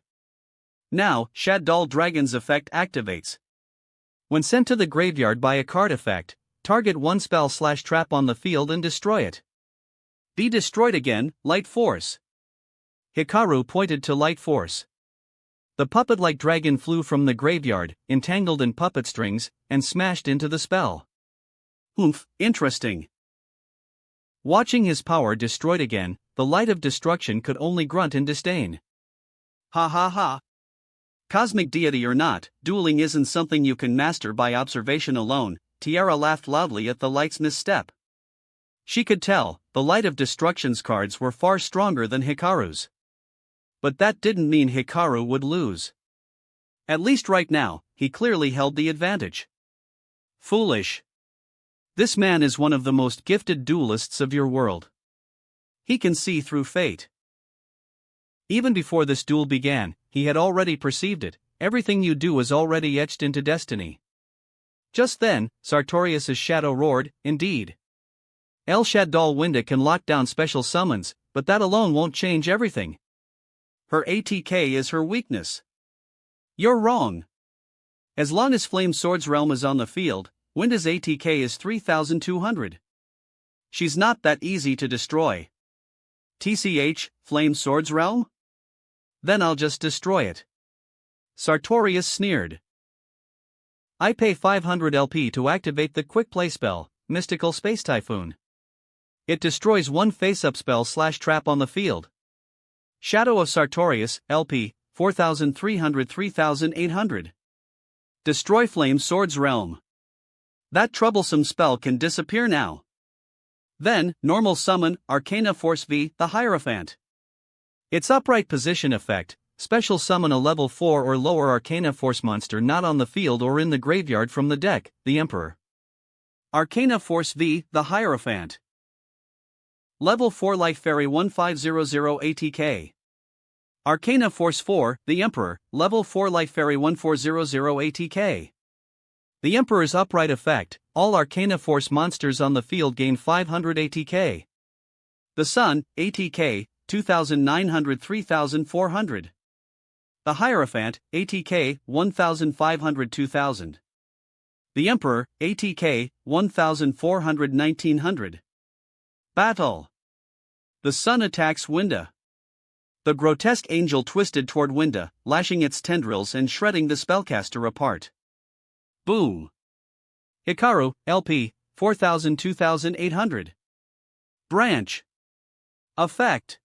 Now, Shaddol Dragon's effect activates. When sent to the graveyard by a card effect, target one spell/trap on the field and destroy it. Be destroyed again, Light Force. Hikaru pointed to Light Force. The puppet-like dragon flew from the graveyard, entangled in puppet strings, and smashed into the spell. Oomph, interesting. Watching his power destroyed again, the Light of Destruction could only grunt in disdain. Ha ha ha. Cosmic deity or not, dueling isn't something you can master by observation alone. Tiara laughed loudly at the Light's misstep. She could tell, the Light of Destruction's cards were far stronger than Hikaru's. But that didn't mean Hikaru would lose. At least right now, he clearly held the advantage. Foolish. This man is one of the most gifted duelists of your world. He can see through fate. Even before this duel began, he had already perceived it. Everything you do is already etched into destiny. Just then, Sartorius' shadow roared, indeed. El Shaddol Winda can lock down special summons, but that alone won't change everything. Her ATK is her weakness. You're wrong. As long as Flame Sword's Realm is on the field, Winda's ATK is 3,200. She's not that easy to destroy. TCH, Flame Sword's Realm? Then I'll just destroy it. Sartorius sneered. I pay 500 LP to activate the quick play spell, Mystical Space Typhoon. It destroys one face-up spell/trap on the field. Shadow of Sartorius, LP, 4,300-3,800. Destroy Flame Sword's Realm. That troublesome spell can disappear now. Then, normal summon, Arcana Force V, the Hierophant. Its upright position effect, special summon a level 4 or lower Arcana Force monster not on the field or in the graveyard from the deck, the Emperor. Arcana Force V, the Hierophant. Level 4 Life Fairy 1500 ATK. Arcana Force 4, the Emperor, level 4 Life Fairy 1400 ATK. The Emperor's upright effect, all Arcana Force monsters on the field gain 500 ATK. The Sun, ATK, 2,900-3,400. The Hierophant, ATK, 1,500-2,000. The Emperor, ATK, 1,400-1,900. Battle. The Sun attacks Winda. The grotesque angel twisted toward Winda, lashing its tendrils and shredding the spellcaster apart. Boom. Hikaru, LP, 4,000-2,800. Branch. Effect.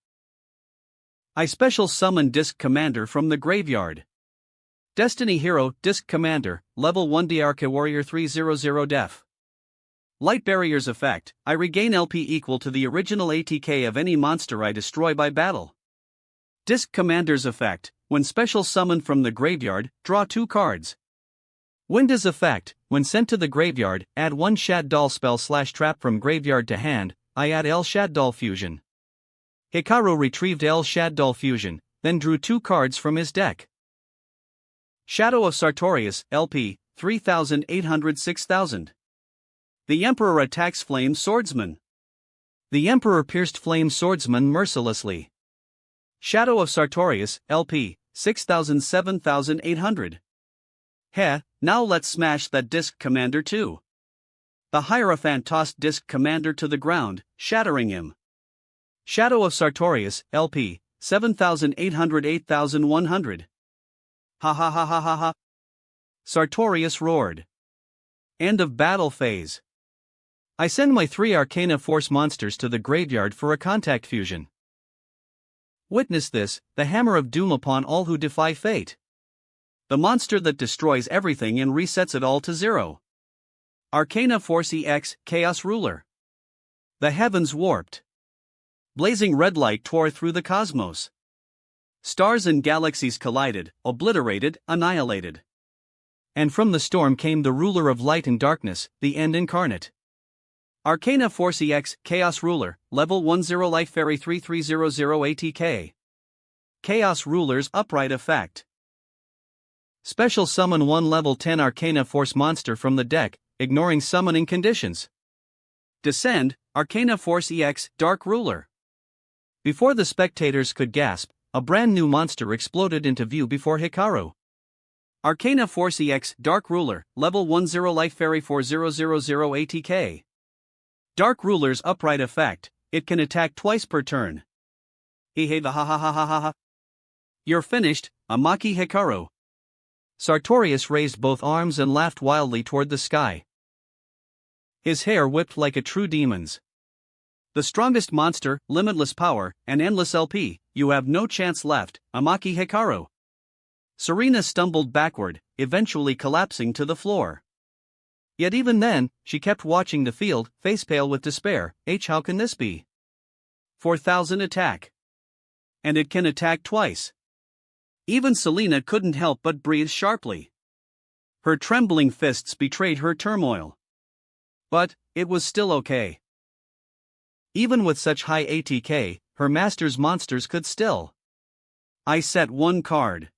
I special summon Disc Commander from the graveyard. Destiny Hero, Disc Commander, level 1 DRK Warrior 300 Def. Light Barrier's effect, I regain LP equal to the original ATK of any monster I destroy by battle. Disc Commander's effect, when special summoned from the graveyard, draw 2 cards. Winda's effect, when sent to the graveyard, add 1 Shaddol spell/trap from graveyard to hand, I add El Shaddol Fusion. Hikaru retrieved El Shaddol Fusion, then drew 2 cards from his deck. Shadow of Sartorius, LP, 3,800-6,000. The Emperor attacks Flame Swordsman. The Emperor pierced Flame Swordsman mercilessly. Shadow of Sartorius, LP, 6,000-7,800. Heh, now let's smash that Disc Commander too. The Hierophant tossed Disc Commander to the ground, shattering him. Shadow of Sartorius, LP, 7800 8100. Ha ha ha ha ha ha. Sartorius roared. End of battle phase. I send my 3 Arcana Force monsters to the graveyard for a contact fusion. Witness this, the hammer of doom upon all who defy fate. The monster that destroys everything and resets it all to 0. Arcana Force EX, Chaos Ruler. The heavens warped. Blazing red light tore through the cosmos. Stars and galaxies collided, obliterated, annihilated. And from the storm came the ruler of light and darkness, the end incarnate. Arcana Force EX, Chaos Ruler, Level 10 Life Fairy 3300 ATK. Chaos Ruler's Upright Effect. Special Summon 1 Level 10 Arcana Force monster from the deck, ignoring summoning conditions. Descend, Arcana Force EX, Dark Ruler. Before the spectators could gasp, a brand new monster exploded into view before Hikaru. Arcana Force EX, Dark Ruler, Level 10 Life Fairy 4000 ATK. Dark Ruler's Upright Effect, it can attack twice per turn. Hey ha ha ha ha ha ha. You're finished, Amaki Hikaru. Sartorius raised both arms and laughed wildly toward the sky. His hair whipped like a true demon's. The strongest monster, limitless power, and endless LP, you have no chance left, Amaki Hikaru. Serena stumbled backward, eventually collapsing to the floor. Yet even then, she kept watching the field, face pale with despair. How can this be? 4000 attack. And it can attack twice. Even Selena couldn't help but breathe sharply. Her trembling fists betrayed her turmoil. But it was still okay. Even with such high ATK, her master's monsters could still. I set 1 card.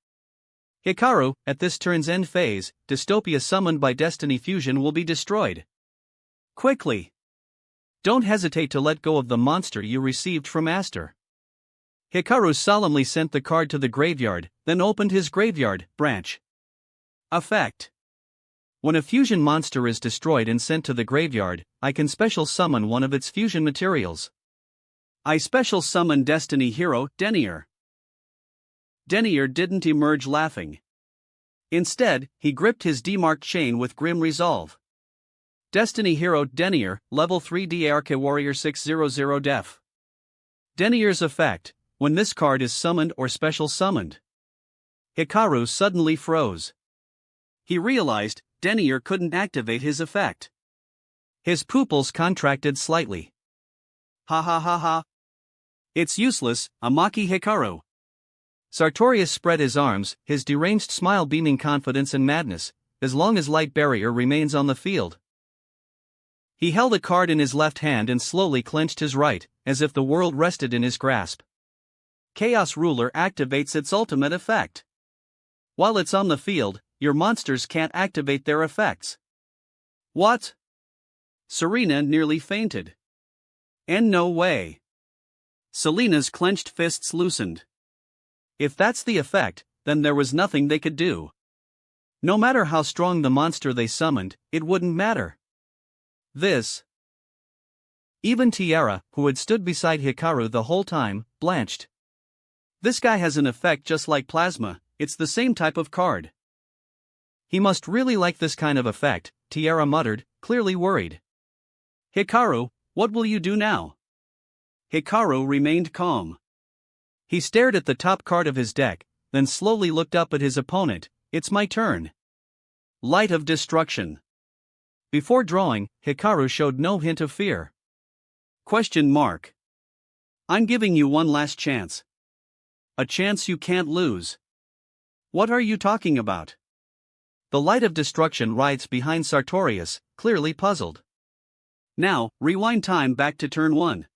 Hikaru, at this turn's end phase, Dystopia summoned by Destiny Fusion will be destroyed. Quickly! Don't hesitate to let go of the monster you received from Aster. Hikaru solemnly sent the card to the graveyard, then opened his graveyard branch. Effect. When a fusion monster is destroyed and sent to the graveyard, I can special summon one of its fusion materials. I special summon Destiny hero, Denier. Denier didn't emerge laughing. Instead, he gripped his demarked chain with grim resolve. Destiny hero Denier, Level 3 DARK Warrior 600 Def. Denier's effect, when this card is summoned or special summoned. Hikaru suddenly froze. He realized Denier couldn't activate his effect. His pupils contracted slightly. Ha ha ha ha. It's useless, Amaki Hikaru. Sartorius spread his arms, his deranged smile beaming confidence and madness, as long as Light Barrier remains on the field. He held a card in his left hand and slowly clenched his right, as if the world rested in his grasp. Chaos Ruler activates its ultimate effect. While it's on the field, your monsters can't activate their effects. What? Serena nearly fainted. And no way. Selena's clenched fists loosened. If that's the effect, then there was nothing they could do. No matter how strong the monster they summoned, it wouldn't matter. Even Tiara, who had stood beside Hikaru the whole time, blanched. This guy has an effect just like Plasma, it's the same type of card. He must really like this kind of effect, Tiara muttered, clearly worried. Hikaru, what will you do now? Hikaru remained calm. He stared at the top card of his deck, then slowly looked up at his opponent. It's my turn. Light of Destruction. Before drawing, Hikaru showed no hint of fear. Question mark. I'm giving you one last chance. A chance you can't lose. What are you talking about? The Light of Destruction rides behind Sartorius, clearly puzzled. Now, rewind time back to turn 1.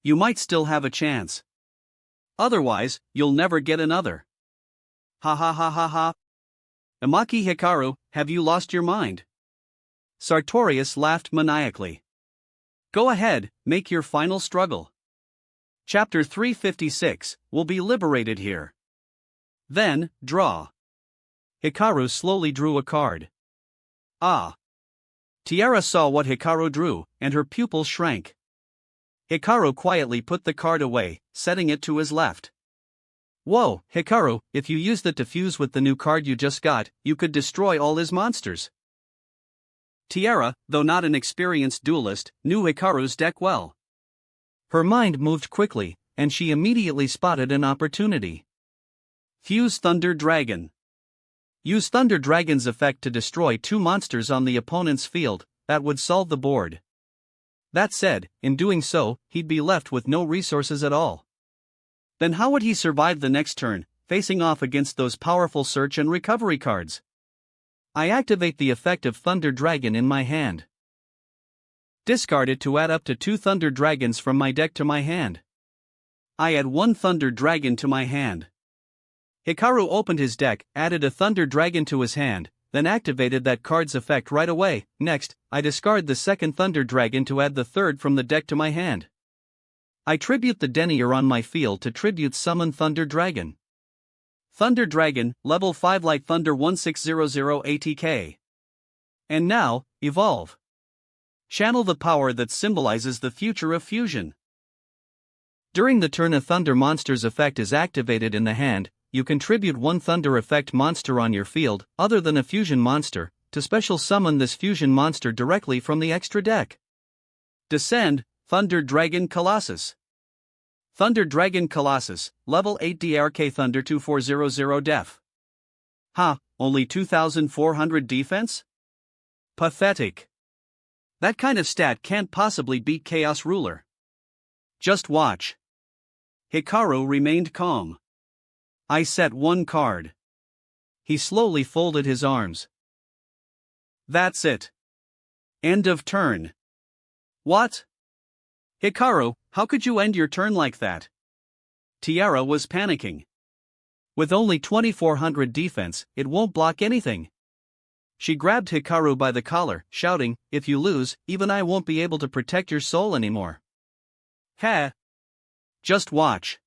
You might still have a chance. Otherwise, you'll never get another. Ha ha ha ha ha. Amaki Hikaru, have you lost your mind? Sartorius laughed maniacally. Go ahead, make your final struggle. Chapter 356, will be liberated here. Then, draw. Hikaru slowly drew a card. Ah. Tiara saw what Hikaru drew, and her pupils shrank. Hikaru quietly put the card away, setting it to his left. Whoa, Hikaru, if you used it to fuse with the new card you just got, you could destroy all his monsters. Tiara, though not an experienced duelist, knew Hikaru's deck well. Her mind moved quickly, and she immediately spotted an opportunity. Fuse Thunder Dragon. Use Thunder Dragon's effect to destroy 2 monsters on the opponent's field. That would solve the board. That said, in doing so, he'd be left with no resources at all. Then how would he survive the next turn, facing off against those powerful search and recovery cards? I activate the effect of Thunder Dragon in my hand. Discard it to add up to 2 Thunder Dragons from my deck to my hand. I add 1 Thunder Dragon to my hand. Hikaru opened his deck, added a Thunder Dragon to his hand, then activated that card's effect right away. Next, I discard the 2nd Thunder Dragon to add the 3rd from the deck to my hand. I tribute the Denier on my field to tribute summon Thunder Dragon. Thunder Dragon, level 5 Light Thunder 1600 ATK. And now, evolve. Channel the power that symbolizes the future of fusion. During the turn a Thunder monster's effect is activated in the hand, you can tribute 1 Thunder effect monster on your field, other than a fusion monster, to special summon this fusion monster directly from the extra deck. Descend, Thunder Dragon Colossus. Thunder Dragon Colossus, level 8 DRK Thunder 2400 def. Ha, only 2400 defense? Pathetic. That kind of stat can't possibly beat Chaos Ruler. Just watch. Hikaru remained calm. I set 1 card. He slowly folded his arms. That's it. End of turn. What? Hikaru, how could you end your turn like that? Tiara was panicking. With only 2400 defense, it won't block anything. She grabbed Hikaru by the collar, shouting, if you lose, even I won't be able to protect your soul anymore. Ha! Just watch.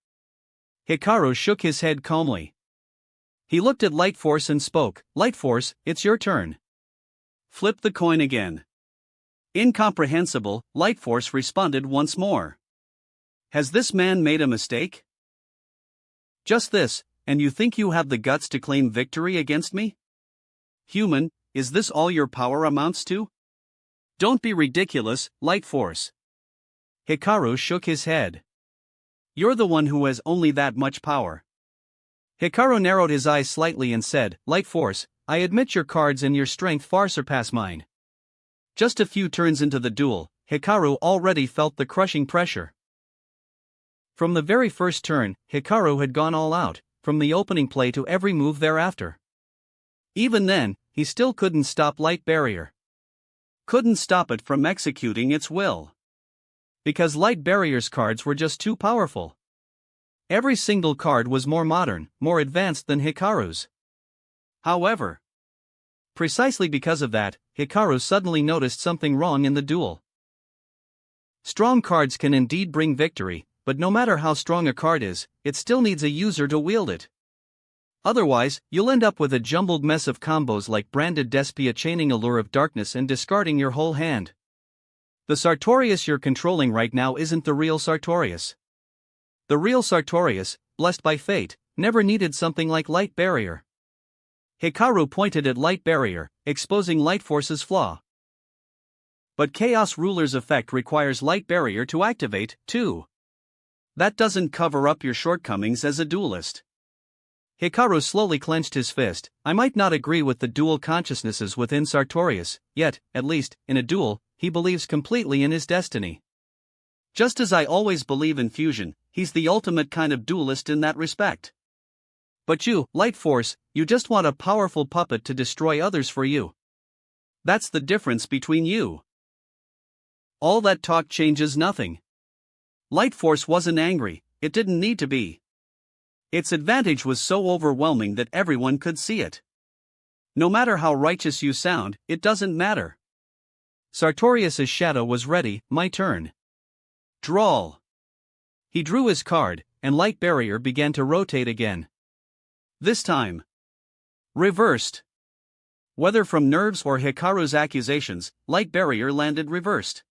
Hikaru shook his head calmly. He looked at Lightforce and spoke, Lightforce, it's your turn. Flip the coin again. Incomprehensible, Lightforce responded once more. Has this man made a mistake? Just this, and you think you have the guts to claim victory against me? Human, is this all your power amounts to? Don't be ridiculous, Lightforce. Hikaru shook his head. You're the one who has only that much power. Hikaru narrowed his eyes slightly and said, Lightforce, I admit your cards and your strength far surpass mine. Just a few turns into the duel, Hikaru already felt the crushing pressure. From the very first turn, Hikaru had gone all out, from the opening play to every move thereafter. Even then, he still couldn't stop Light Barrier. Couldn't stop it from executing its will. Because Light Barrier's cards were just too powerful. Every single card was more modern, more advanced than Hikaru's. However, precisely because of that, Hikaru suddenly noticed something wrong in the duel. Strong cards can indeed bring victory, but no matter how strong a card is, it still needs a user to wield it. Otherwise, you'll end up with a jumbled mess of combos like Branded Despia chaining Allure of Darkness and discarding your whole hand. The Sartorius you're controlling right now isn't the real Sartorius. The real Sartorius, blessed by fate, never needed something like Light Barrier. Hikaru pointed at Light Barrier, exposing Lightforce's flaw. But Chaos Ruler's effect requires Light Barrier to activate, too. That doesn't cover up your shortcomings as a duelist. Hikaru slowly clenched his fist. I might not agree with the dual consciousnesses within Sartorius, yet, at least, in a duel, he believes completely in his destiny. Just as I always believe in fusion, he's the ultimate kind of duelist in that respect. But you, Lightforce, you just want a powerful puppet to destroy others for you. That's the difference between you. All that talk changes nothing. Lightforce wasn't angry, it didn't need to be. Its advantage was so overwhelming that everyone could see it. No matter how righteous you sound, it doesn't matter. Sartorius's shadow was ready, my turn. Draw. He drew his card, and Light Barrier began to rotate again. This time. Reversed. Whether from nerves or Hikaru's accusations, Light Barrier landed reversed.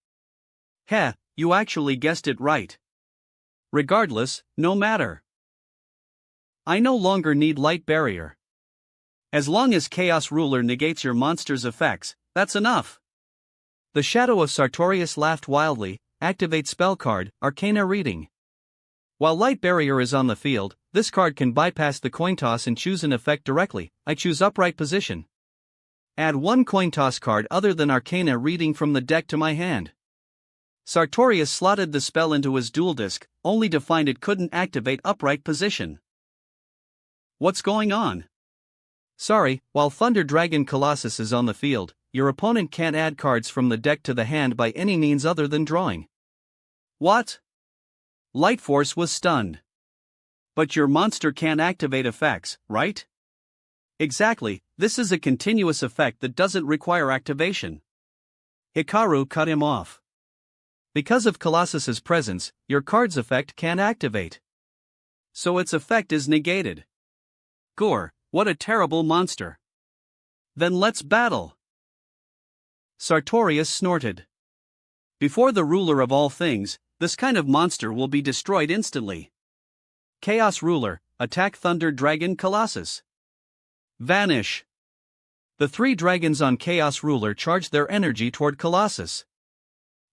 Heh, you actually guessed it right. Regardless, no matter. I no longer need Light Barrier. As long as Chaos Ruler negates your monster's effects, that's enough. The Shadow of Sartorius laughed wildly. Activate spell card, Arcana Reading. While Light Barrier is on the field, this card can bypass the coin toss and choose an effect directly. I choose Upright Position. Add one coin toss card other than Arcana Reading from the deck to my hand. Sartorius slotted the spell into his dual disc, only to find it couldn't activate Upright Position. What's going on? Sorry, while Thunder Dragon Colossus is on the field, your opponent can't add cards from the deck to the hand by any means other than drawing. What? Light Force was stunned. But your monster can't activate effects, right? Exactly, this is a continuous effect that doesn't require activation. Hikaru cut him off. Because of Colossus's presence, your card's effect can't activate. So its effect is negated. Gore, what a terrible monster. Then let's battle. Sartorius snorted. Before the ruler of all things, this kind of monster will be destroyed instantly. Chaos Ruler, attack Thunder Dragon Colossus. Vanish. The three dragons on Chaos Ruler charged their energy toward Colossus.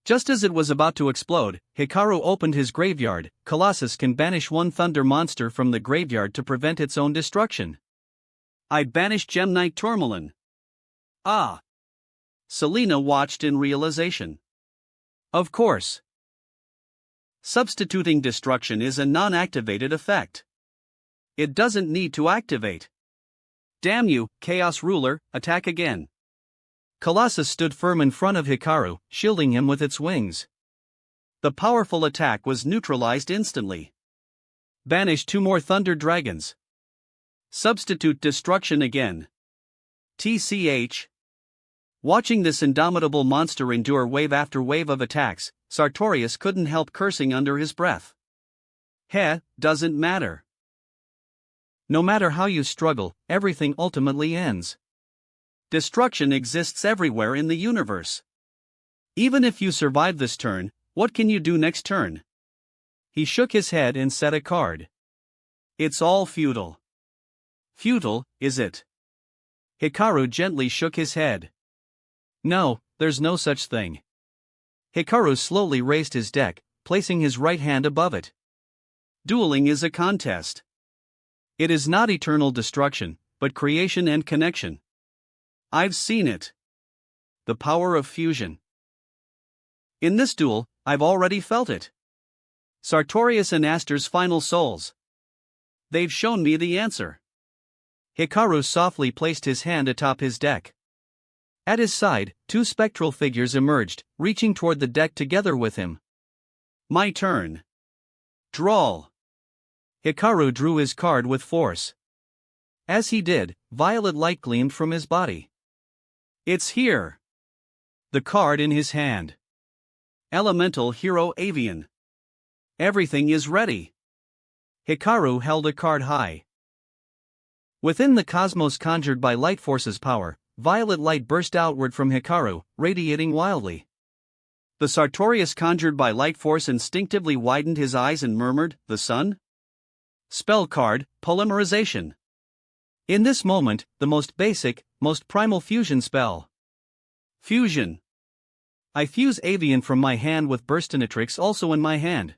Just as it was about to explode, Hikaru opened his graveyard. Colossus can banish one thunder monster from the graveyard to prevent its own destruction. I banished Gem Knight Tourmaline. Ah. Selena watched in realization. Of course. Substituting destruction is a non-activated effect. It doesn't need to activate. Damn you, Chaos Ruler, attack again. Colossus stood firm in front of Hikaru, shielding him with its wings. The powerful attack was neutralized instantly. Banish two more Thunder Dragons. Substitute destruction again. TCH. Watching this indomitable monster endure wave after wave of attacks, Sartorius couldn't help cursing under his breath. Heh, doesn't matter. No matter how you struggle, everything ultimately ends. Destruction exists everywhere in the universe. Even if you survive this turn, what can you do next turn? He shook his head and said a card. It's all futile. Futile, is it? Hikaru gently shook his head. No, there's no such thing. Hikaru slowly raised his deck, placing his right hand above it. Dueling is a contest. It is not eternal destruction, but creation and connection. I've seen it. The power of fusion. In this duel, I've already felt it. Sartorius and Aster's final souls. They've shown me the answer. Hikaru softly placed his hand atop his deck. At his side, two spectral figures emerged, reaching toward the deck together with him. My turn. Draw. Hikaru drew his card with force. As he did, violet light gleamed from his body. It's here. The card in his hand. Elemental Hero Avian. Everything is ready. Hikaru held a card high. Within the cosmos conjured by Light Force's power, violet light burst outward from Hikaru, radiating wildly. The Sartorius conjured by Light Force instinctively widened his eyes and murmured, "The sun?" Spell card, Polymerization. In this moment, the most basic, most primal fusion spell. Fusion. I fuse Avian from my hand with Burstinatrix also in my hand.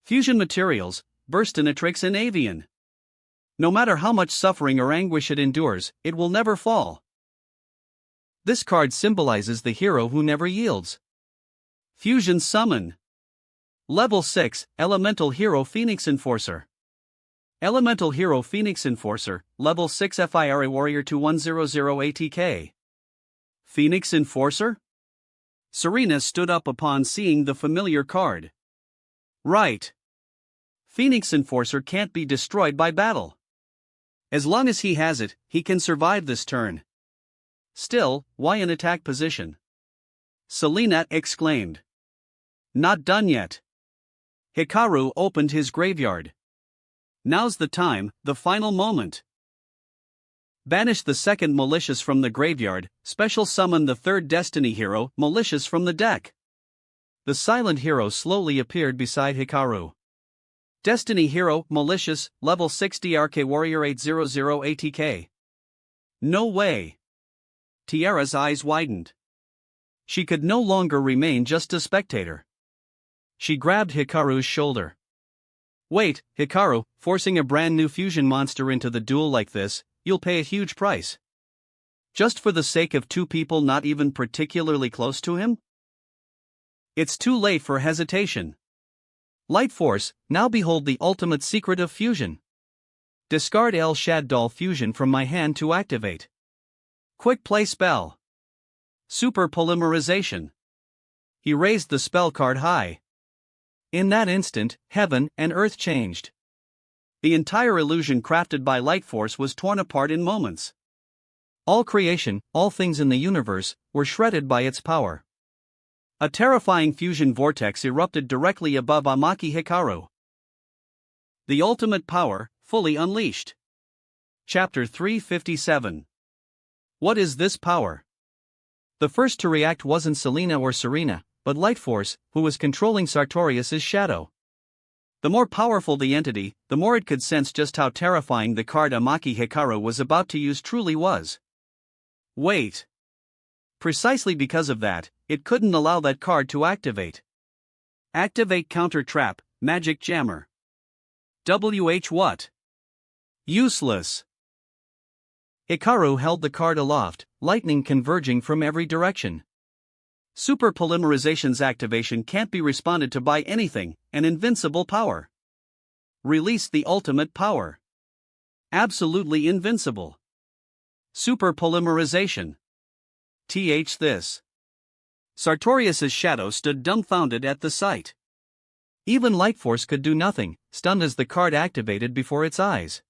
Fusion materials, Burstinatrix and Avian. No matter how much suffering or anguish it endures, it will never fall. This card symbolizes the hero who never yields. Fusion Summon. Level 6, Elemental Hero Phoenix Enforcer. Elemental Hero Phoenix Enforcer, Level 6 FIRA Warrior 2100 ATK. Phoenix Enforcer? Serena stood up upon seeing the familiar card. Right. Phoenix Enforcer can't be destroyed by battle. As long as he has it, he can survive this turn. Still, why an attack position? Selena exclaimed. Not done yet. Hikaru opened his graveyard. Now's the time, the final moment. Banish the second Malicious from the graveyard, special summon the third Destiny Hero, Malicious from the deck. The silent hero slowly appeared beside Hikaru. Destiny Hero, Malicious, Level 60 RK Warrior 800 ATK. No way. Tiara's eyes widened. She could no longer remain just a spectator. She grabbed Hikaru's shoulder. Wait, Hikaru, forcing a brand new fusion monster into the duel like this, you'll pay a huge price. Just for the sake of two people not even particularly close to him? It's too late for hesitation. Light Force, now behold the ultimate secret of fusion. Discard El Shaddol fusion from my hand to activate. Quick play spell. Super Polymerization. He raised the spell card high. In that instant, heaven and earth changed. The entire illusion crafted by Light Force was torn apart in moments. All creation, all things in the universe, were shredded by its power. A terrifying fusion vortex erupted directly above Amaki Hikaru. The ultimate power, fully unleashed. Chapter 357. What is this power? The first to react wasn't Selena or Serena, but Light Force, who was controlling Sartorius's shadow. The more powerful the entity, the more it could sense just how terrifying the card Amaki Hikaru was about to use truly was. Wait. Precisely because of that, it couldn't allow that card to activate. Activate Counter Trap, Magic Jammer. WH what? Useless. Hikaru held the card aloft, lightning converging from every direction. Super Polymerization's activation can't be responded to by anything, an invincible power. Release the ultimate power. Absolutely invincible. Super Polymerization. This. Sartorius's shadow stood dumbfounded at the sight. Even Light Force could do nothing, stunned as the card activated before its eyes.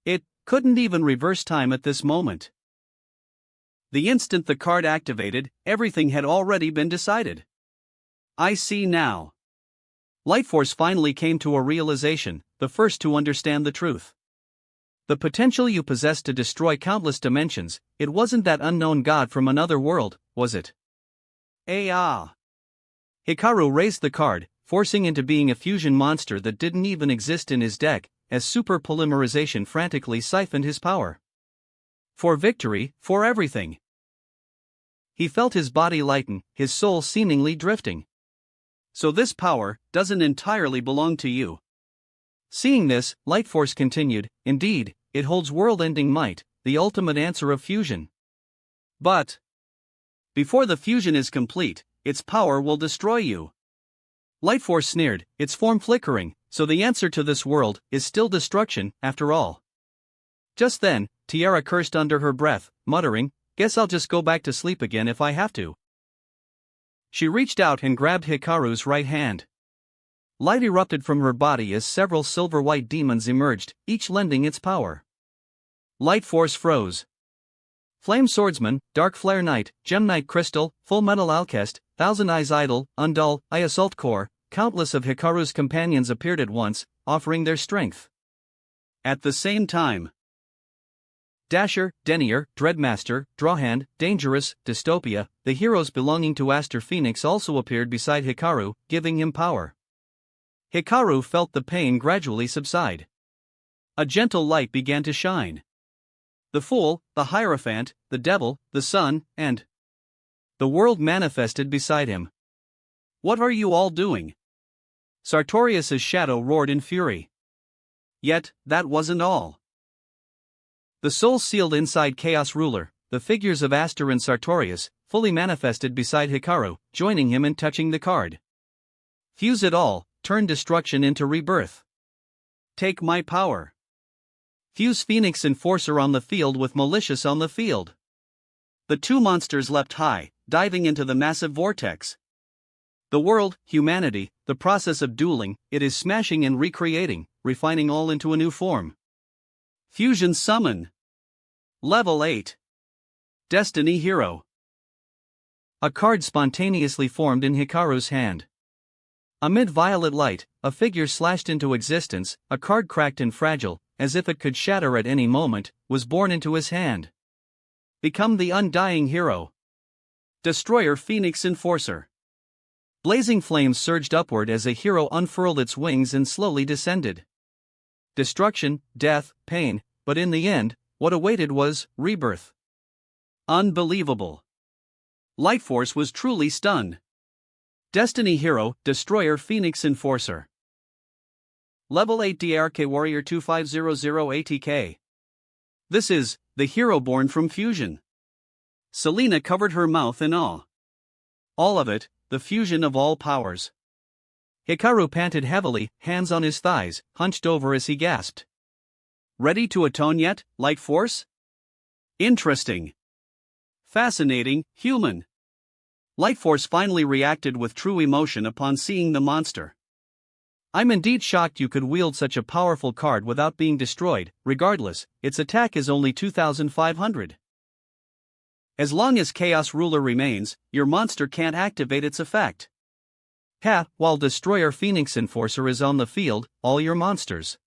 It couldn't even reverse time at this moment. The instant the card activated, everything had already been decided. I see now. Light Force finally came to a realization, the first to understand the truth. The potential you possess to destroy countless dimensions, it wasn't that unknown god from another world, was it? Hikaru raised the card, forcing into being a fusion monster that didn't even exist in his deck, as Super Polymerization frantically siphoned his power. For victory, for everything. He felt his body lighten, his soul seemingly drifting. So this power doesn't entirely belong to you. Seeing this, Light Force continued, indeed, it holds world-ending might, the ultimate answer of fusion. But before the fusion is complete, its power will destroy you. Light Force sneered, its form flickering, so the answer to this world is still destruction, after all. Just then, Tiara cursed under her breath, muttering, guess I'll just go back to sleep again if I have to. She reached out and grabbed Hikaru's right hand. Light erupted from her body as several silver-white demons emerged, each lending its power. Light Force froze. Flame Swordsman, Dark Flare Knight, Gem Knight Crystal, Full Metal Alchest, Thousand Eyes Idol, Undul, I Assault Core, countless of Hikaru's companions appeared at once, offering their strength. At the same time, Dasher, Denier, Dreadmaster, Drawhand, Dangerous, Dystopia, the heroes belonging to Aster Phoenix also appeared beside Hikaru, giving him power. Hikaru felt the pain gradually subside. A gentle light began to shine. The Fool, the Hierophant, the Devil, the Sun, and the world manifested beside him. What are you all doing? Sartorius's shadow roared in fury. Yet, that wasn't all. The soul sealed inside Chaos Ruler, the figures of Aster and Sartorius, fully manifested beside Hikaru, joining him in touching the card. Fuse it all, turn destruction into rebirth. Take my power. Fuse Phoenix Enforcer on the field with Malicious on the field. The two monsters leapt high, diving into the massive vortex. The world, humanity, the process of dueling, it is smashing and recreating, refining all into a new form. Fusion Summon. Level 8. Destiny Hero. A card spontaneously formed in Hikaru's hand. Amid violet light, a figure slashed into existence, a card cracked and fragile, as if it could shatter at any moment, was born into his hand. Become the undying hero. Destroyer Phoenix Enforcer. Blazing flames surged upward as a hero unfurled its wings and slowly descended. Destruction, death, pain, but in the end, what awaited was rebirth. Unbelievable. Lightforce was truly stunned. Destiny Hero, Destroyer Phoenix Enforcer. Level 8 DRK Warrior 2500 ATK. This is the hero born from fusion. Selena covered her mouth in awe. All of it, the fusion of all powers. Hikaru panted heavily, hands on his thighs, hunched over as he gasped. Ready to atone yet, Lightforce? Interesting. Fascinating, human. Lightforce finally reacted with true emotion upon seeing the monster. I'm indeed shocked you could wield such a powerful card without being destroyed. Regardless, its attack is only 2,500. As long as Chaos Ruler remains, your monster can't activate its effect. While Destroyer Phoenix Enforcer is on the field, all your monsters.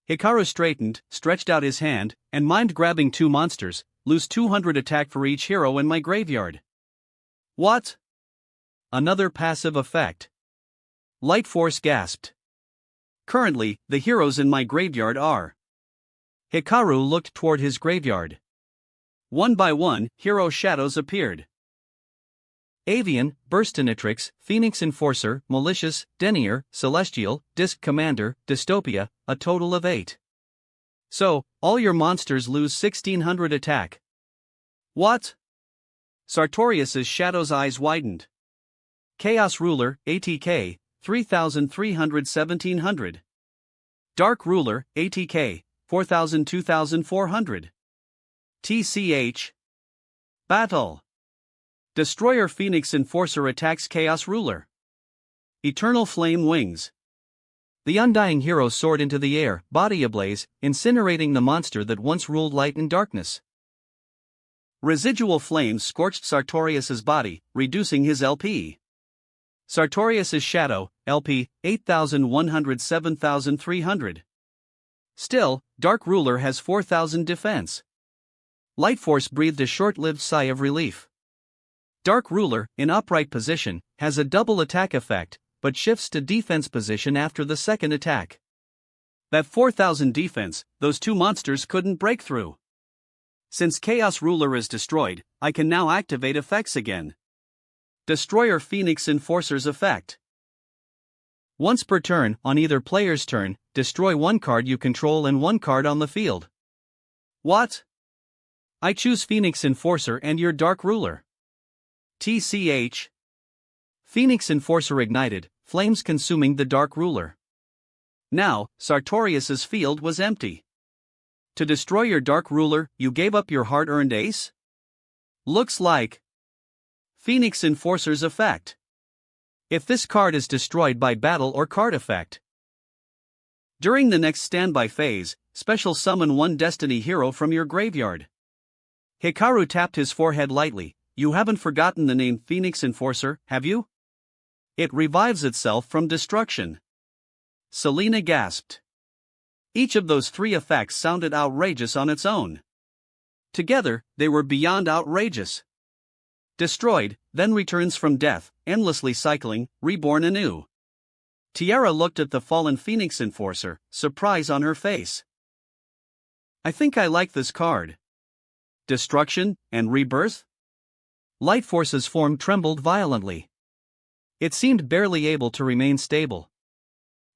Hikaru straightened, stretched out his hand, and mind-grabbing 2 monsters, lose 200 attack for each hero in my graveyard. What? Another passive effect. Lightforce gasped. Currently, the heroes in my graveyard are. Hikaru looked toward his graveyard. One by one, hero shadows appeared. Avian, Burstinatrix, Phoenix Enforcer, Malicious, Denier, Celestial, Disc Commander, Dystopia, a total of 8. So, all your monsters lose 1,600 attack. What? Sartorius's Shadow's eyes widened. Chaos Ruler, ATK, 3,300-1,700. Dark Ruler, ATK, 4,000-2,400. TCH. Battle. Destroyer Phoenix Enforcer attacks Chaos Ruler. Eternal Flame Wings. The undying hero soared into the air, body ablaze, incinerating the monster that once ruled light and darkness. Residual flames scorched Sartorius's body, reducing his LP. Sartorius's Shadow, LP, 8,100-7,300. Still, Dark Ruler has 4,000 defense. Lightforce breathed a short-lived sigh of relief. Dark Ruler, in upright position, has a double attack effect, but shifts to defense position after the second attack. That 4,000 defense, those 2 monsters couldn't break through. Since Chaos Ruler is destroyed, I can now activate effects again. Destroyer Phoenix Enforcer's effect. Once per turn, on either player's turn, destroy 1 card you control and 1 card on the field. What? I choose Phoenix Enforcer and your Dark Ruler. TCH. Phoenix Enforcer ignited, flames consuming the Dark Ruler. Now, Sartorius's field was empty. To destroy your Dark Ruler, you gave up your hard-earned ace? Looks like. Phoenix Enforcer's effect. If this card is destroyed by battle or card effect. During the next standby phase, special summon 1 Destiny Hero from your graveyard. Hikaru tapped his forehead lightly. You haven't forgotten the name Phoenix Enforcer, have you? It revives itself from destruction. Selena gasped. Each of those 3 effects sounded outrageous on its own. Together, they were beyond outrageous. Destroyed, then returns from death, endlessly cycling, reborn anew. Tiara looked at the fallen Phoenix Enforcer, surprise on her face. I think I like this card. Destruction and rebirth? Lightforce's form trembled violently. It seemed barely able to remain stable.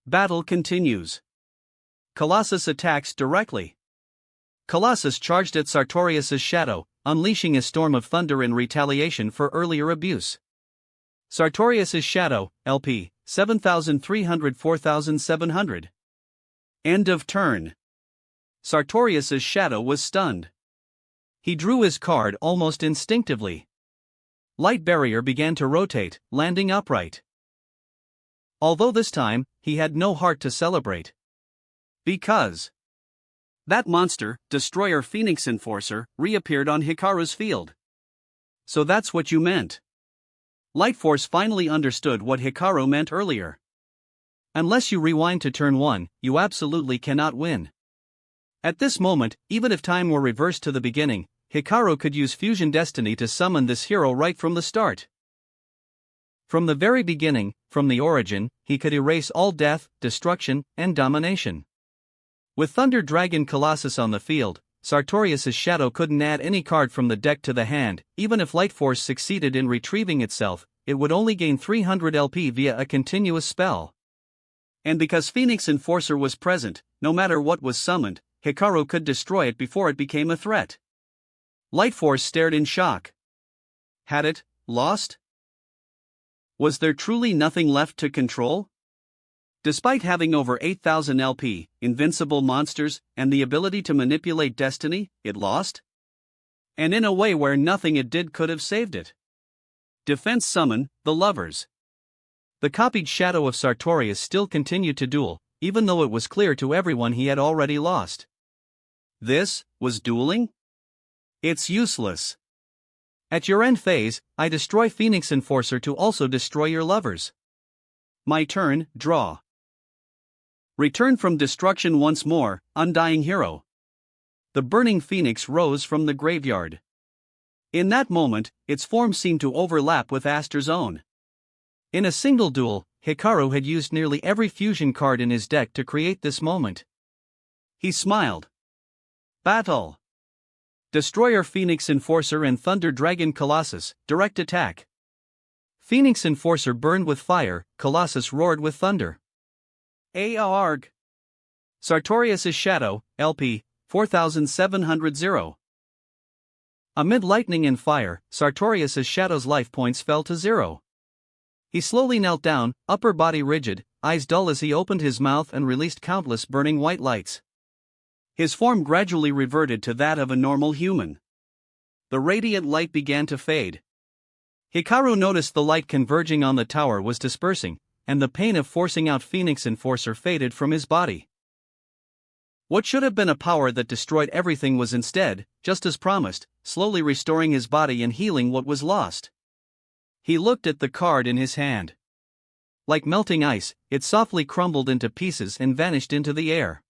Battle continues. Colossus attacks directly. Colossus charged at Sartorius's Shadow, unleashing a storm of thunder in retaliation for earlier abuse. Sartorius's Shadow, LP, 7,300-4,700. End of turn. Sartorius's Shadow was stunned. He drew his card almost instinctively. Light Barrier began to rotate, landing upright. Although this time, he had no heart to celebrate. Because that monster, Destroyer Phoenix Enforcer, reappeared on Hikaru's field. So that's what you meant. Lightforce finally understood what Hikaru meant earlier. Unless you rewind to turn 1, you absolutely cannot win. At this moment, even if time were reversed to the beginning, Hikaru could use Fusion Destiny to summon this hero right from the start. From the very beginning, from the origin, he could erase all death, destruction, and domination. With Thunder Dragon Colossus on the field, Sartorius' shadow couldn't add any card from the deck to the hand. Even if Light Force succeeded in retrieving itself, it would only gain 300 LP via a continuous spell. And because Phoenix Enforcer was present, no matter what was summoned, Hikaru could destroy it before it became a threat. Light Force stared in shock. Had it lost? Was there truly nothing left to control? Despite having over 8,000 LP, invincible monsters, and the ability to manipulate destiny, it lost? And in a way where nothing it did could have saved it. Defense summon, the Lovers. The copied shadow of Sartorius still continued to duel, even though it was clear to everyone he had already lost. This was dueling? It's useless. At your end phase, I destroy Phoenix Enforcer to also destroy your Lovers. My turn, draw. Return from destruction once more, Undying Hero. The burning phoenix rose from the graveyard. In that moment, its form seemed to overlap with Aster's own. In a single duel, Hikaru had used nearly every fusion card in his deck to create this moment. He smiled. Battle. Destroyer Phoenix Enforcer and Thunder Dragon Colossus, direct attack. Phoenix Enforcer burned with fire, Colossus roared with thunder. Arg. Sartorius' shadow, LP, 4700. Amid lightning and fire, Sartorius' shadow's life points fell to 0. He slowly knelt down, upper body rigid, eyes dull as he opened his mouth and released countless burning white lights. His form gradually reverted to that of a normal human. The radiant light began to fade. Hikaru noticed the light converging on the tower was dispersing, and the pain of forcing out Phoenix Enforcer faded from his body. What should have been a power that destroyed everything was instead, just as promised, slowly restoring his body and healing what was lost. He looked at the card in his hand. Like melting ice, it softly crumbled into pieces and vanished into the air.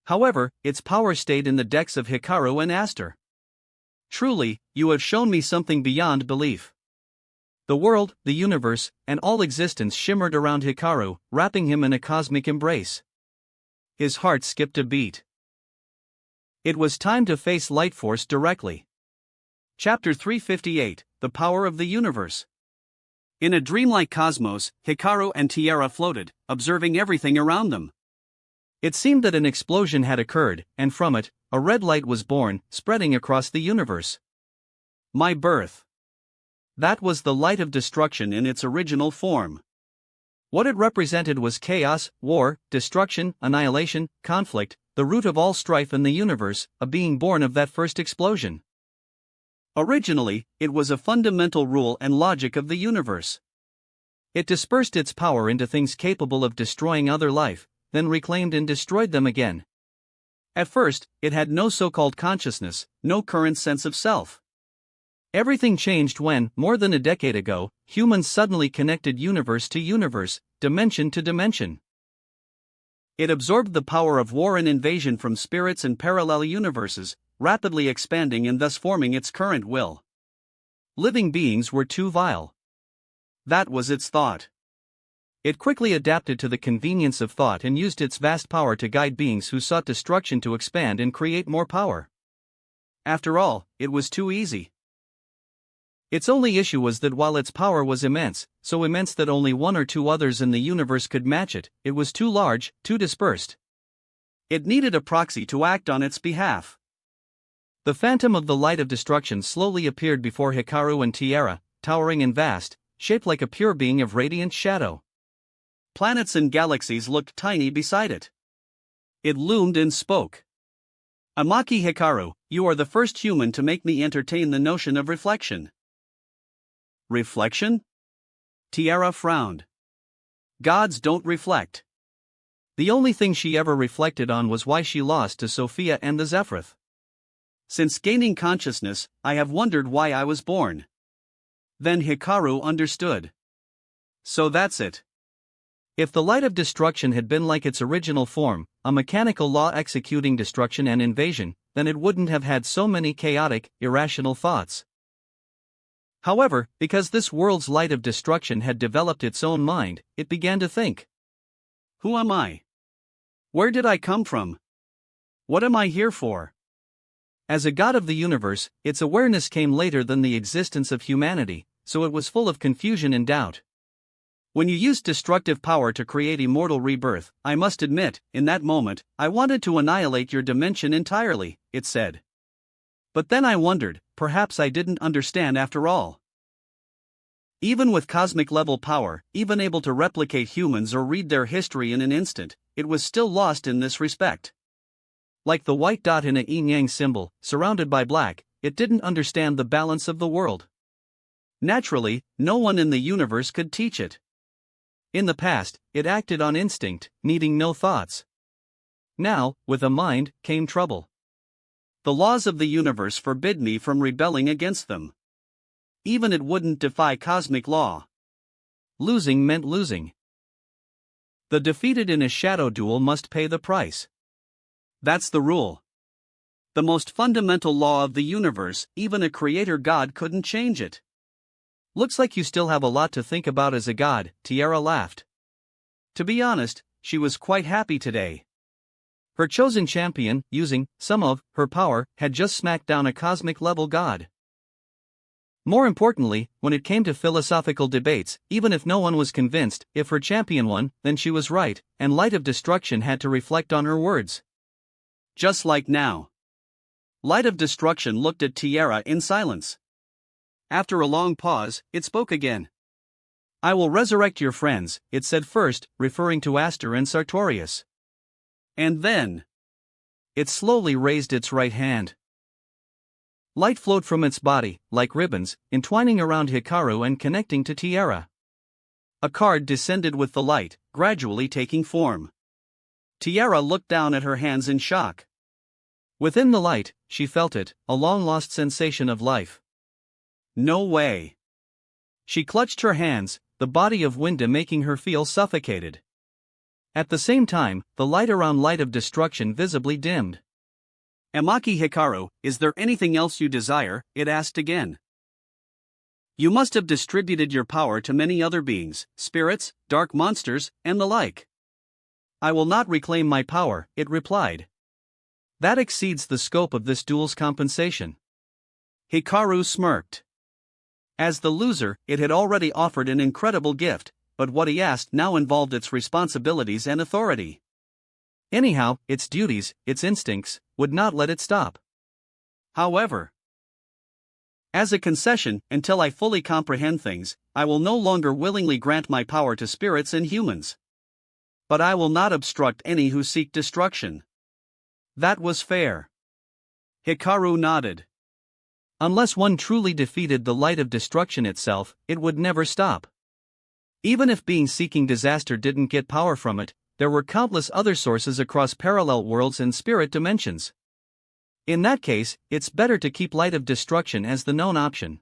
However, its power stayed in the decks of Hikaru and Aster. Truly, you have shown me something beyond belief. The world, the universe, and all existence shimmered around Hikaru, wrapping him in a cosmic embrace. His heart skipped a beat. It was time to face Light Force directly. Chapter 358, The Power of the Universe. In a dreamlike cosmos, Hikaru and Tiara floated, observing everything around them. It seemed that an explosion had occurred, and from it, a red light was born, spreading across the universe. My birth. That was the light of destruction in its original form. What it represented was chaos, war, destruction, annihilation, conflict, the root of all strife in the universe, a being born of that first explosion. Originally, it was a fundamental rule and logic of the universe. It dispersed its power into things capable of destroying other life, then reclaimed and destroyed them again. At first, it had no so-called consciousness, no current sense of self. Everything changed when, more than a decade ago, humans suddenly connected universe to universe, dimension to dimension. It absorbed the power of war and invasion from spirits and parallel universes, rapidly expanding and thus forming its current will. Living beings were too vile. That was its thought. It quickly adapted to the convenience of thought and used its vast power to guide beings who sought destruction to expand and create more power. After all, it was too easy. Its only issue was that while its power was immense, so immense that only one or two others in the universe could match it, it was too large, too dispersed. It needed a proxy to act on its behalf. The phantom of the light of destruction slowly appeared before Hikaru and Tiara, towering and vast, shaped like a pure being of radiant shadow. Planets and galaxies looked tiny beside it. It loomed and spoke. Amaki Hikaru, you are the first human to make me entertain the notion of reflection. Reflection? Tiara frowned. Gods don't reflect. The only thing she ever reflected on was why she lost to Sophia and the Zephrith. Since gaining consciousness, I have wondered why I was born. Then Hikaru understood. So that's it. If the light of destruction had been like its original form, a mechanical law executing destruction and invasion, then it wouldn't have had so many chaotic, irrational thoughts. However, because this world's light of destruction had developed its own mind, it began to think. Who am I? Where did I come from? What am I here for? As a god of the universe, its awareness came later than the existence of humanity, so it was full of confusion and doubt. When you used destructive power to create immortal rebirth, I must admit, in that moment, I wanted to annihilate your dimension entirely, it said. But then I wondered, perhaps I didn't understand after all. Even with cosmic-level power, even able to replicate humans or read their history in an instant, it was still lost in this respect. Like the white dot in a yin-yang symbol, surrounded by black, it didn't understand the balance of the world. Naturally, no one in the universe could teach it. In the past, it acted on instinct, needing no thoughts. Now, with a mind, came trouble. The laws of the universe forbid me from rebelling against them. Even it wouldn't defy cosmic law. Losing meant losing. The defeated in a shadow duel must pay the price. That's the rule. The most fundamental law of the universe, even a creator god couldn't change it. Looks like you still have a lot to think about as a god, Tiara laughed. To be honest, she was quite happy today. Her chosen champion, using some of her power, had just smacked down a cosmic-level god. More importantly, when it came to philosophical debates, even if no one was convinced, if her champion won, then she was right, and Light of Destruction had to reflect on her words. Just like now. Light of Destruction looked at Tiara in silence. After a long pause, it spoke again. I will resurrect your friends, it said first, referring to Aster and Sartorius. And then, it slowly raised its right hand. Light flowed from its body, like ribbons, entwining around Hikaru and connecting to Tiara. A card descended with the light, gradually taking form. Tiara looked down at her hands in shock. Within the light, she felt it, a long-lost sensation of life. No way. She clutched her hands, the body of Winda making her feel suffocated. At the same time, the light around Light of Destruction visibly dimmed. Emaki Hikaru, is there anything else you desire? It asked again. You must have distributed your power to many other beings, spirits, dark monsters, and the like. I will not reclaim my power, it replied. That exceeds the scope of this duel's compensation. Hikaru smirked. As the loser, it had already offered an incredible gift, but what he asked now involved its responsibilities and authority. Anyhow, its duties, its instincts, would not let it stop. However, as a concession, until I fully comprehend things, I will no longer willingly grant my power to spirits and humans. But I will not obstruct any who seek destruction. That was fair. Hikaru nodded. Unless one truly defeated the Light of Destruction itself, it would never stop. Even if being seeking disaster didn't get power from it, there were countless other sources across parallel worlds and spirit dimensions. In that case, it's better to keep Light of Destruction as the known option.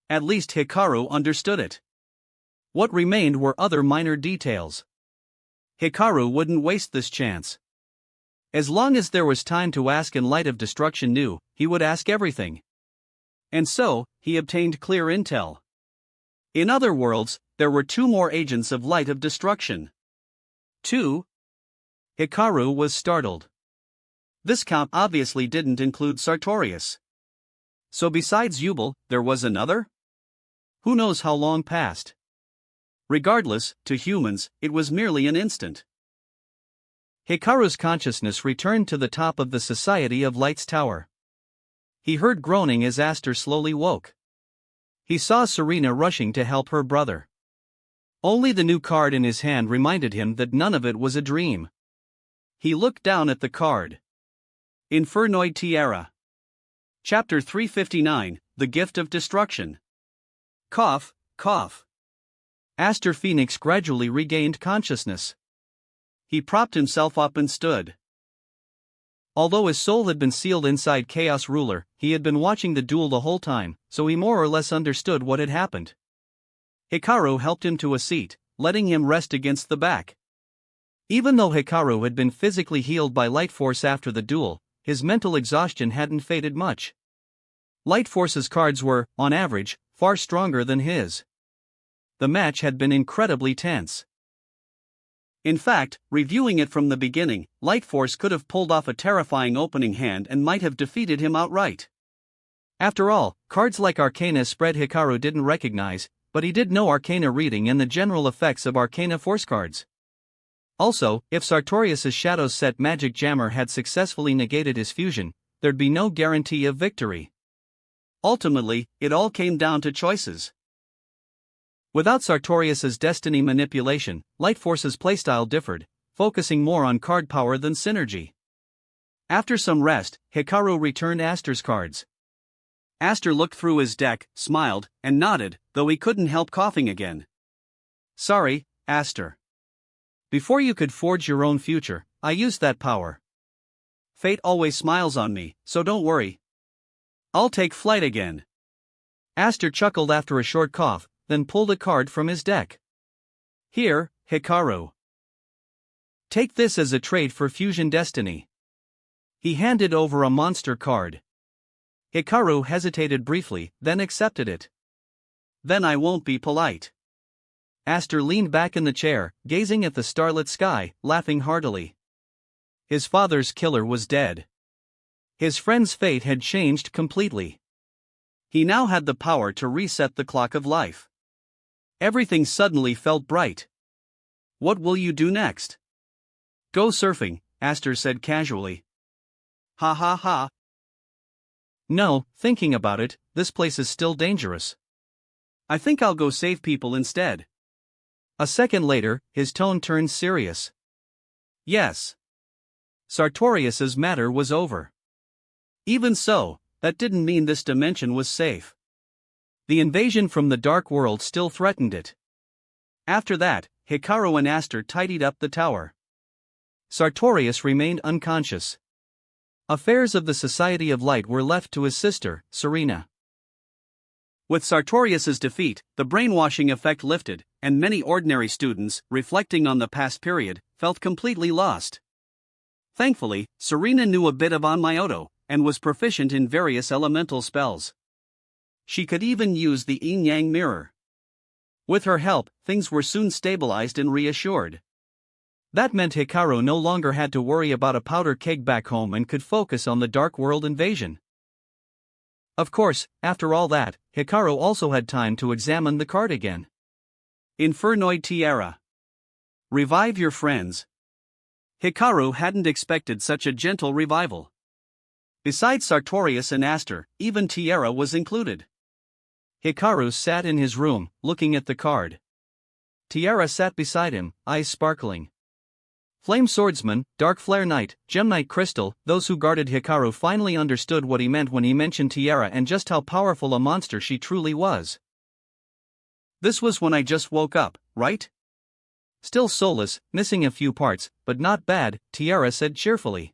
At least Hikaru understood it. What remained were other minor details. Hikaru wouldn't waste this chance. As long as there was time to ask and Light of Destruction knew, he would ask everything. And so, he obtained clear intel. In other worlds, there were 2 more agents of Light of Destruction. 2? Hikaru was startled. This count obviously didn't include Sartorius. So besides Yubel, there was another? Who knows how long passed? Regardless, to humans, it was merely an instant. Hikaru's consciousness returned to the top of the Society of Light's tower. He heard groaning as Aster slowly woke. He saw Serena rushing to help her brother. Only the new card in his hand reminded him that none of it was a dream. He looked down at the card. Infernoid Tiara. Chapter 359, The Gift of Destruction. Cough, cough. Aster Phoenix gradually regained consciousness. He propped himself up and stood. Although his soul had been sealed inside Chaos Ruler, he had been watching the duel the whole time, so he more or less understood what had happened. Hikaru helped him to a seat, letting him rest against the back. Even though Hikaru had been physically healed by Light Force after the duel, his mental exhaustion hadn't faded much. Light Force's cards were, on average, far stronger than his. The match had been incredibly tense. In fact, reviewing it from the beginning, Light Force could have pulled off a terrifying opening hand and might have defeated him outright. After all, cards like Arcana Spread Hikaru didn't recognize, but he did know Arcana Reading and the general effects of Arcana Force cards. Also, if Sartorius's Shadows Set Magic Jammer had successfully negated his fusion, there'd be no guarantee of victory. Ultimately, it all came down to choices. Without Sartorius's Destiny manipulation, Light Force's playstyle differed, focusing more on card power than synergy. After some rest, Hikaru returned Aster's cards. Aster looked through his deck, smiled, and nodded, though he couldn't help coughing again. Sorry, Aster. Before you could forge your own future, I used that power. Fate always smiles on me, so don't worry. I'll take flight again. Aster chuckled after a short cough, then pulled a card from his deck. Here, Hikaru. Take this as a trade for Fusion Destiny. He handed over a monster card. Hikaru hesitated briefly, then accepted it. Then I won't be polite. Aster leaned back in the chair, gazing at the starlit sky, laughing heartily. His father's killer was dead. His friend's fate had changed completely. He now had the power to reset the clock of life. Everything suddenly felt bright. What will you do next? Go surfing, Aster said casually. Ha ha ha. No, thinking about it, this place is still dangerous. I think I'll go save people instead. A second later, his tone turned serious. Yes. Sartorius's matter was over. Even so, that didn't mean this dimension was safe. The invasion from the dark world still threatened it. After that, Hikaru and Aster tidied up the tower. Sartorius remained unconscious. Affairs of the Society of Light were left to his sister, Serena. With Sartorius's defeat, the brainwashing effect lifted, and many ordinary students, reflecting on the past period, felt completely lost. Thankfully, Serena knew a bit of Onmyoto, and was proficient in various elemental spells. She could even use the yin-yang mirror. With her help, things were soon stabilized and reassured. That meant Hikaru no longer had to worry about a powder keg back home and could focus on the Dark World invasion. Of course, after all that, Hikaru also had time to examine the card again. Infernoid Tiara. Revive your friends. Hikaru hadn't expected such a gentle revival. Besides Sartorius and Aster, even Tiara was included. Hikaru sat in his room, looking at the card. Tiara sat beside him, eyes sparkling. Flame Swordsman, Dark Flare Knight, Gem Knight Crystal, those who guarded Hikaru finally understood what he meant when he mentioned Tiara and just how powerful a monster she truly was. This was when I just woke up, right? Still soulless, missing a few parts, but not bad, Tiara said cheerfully.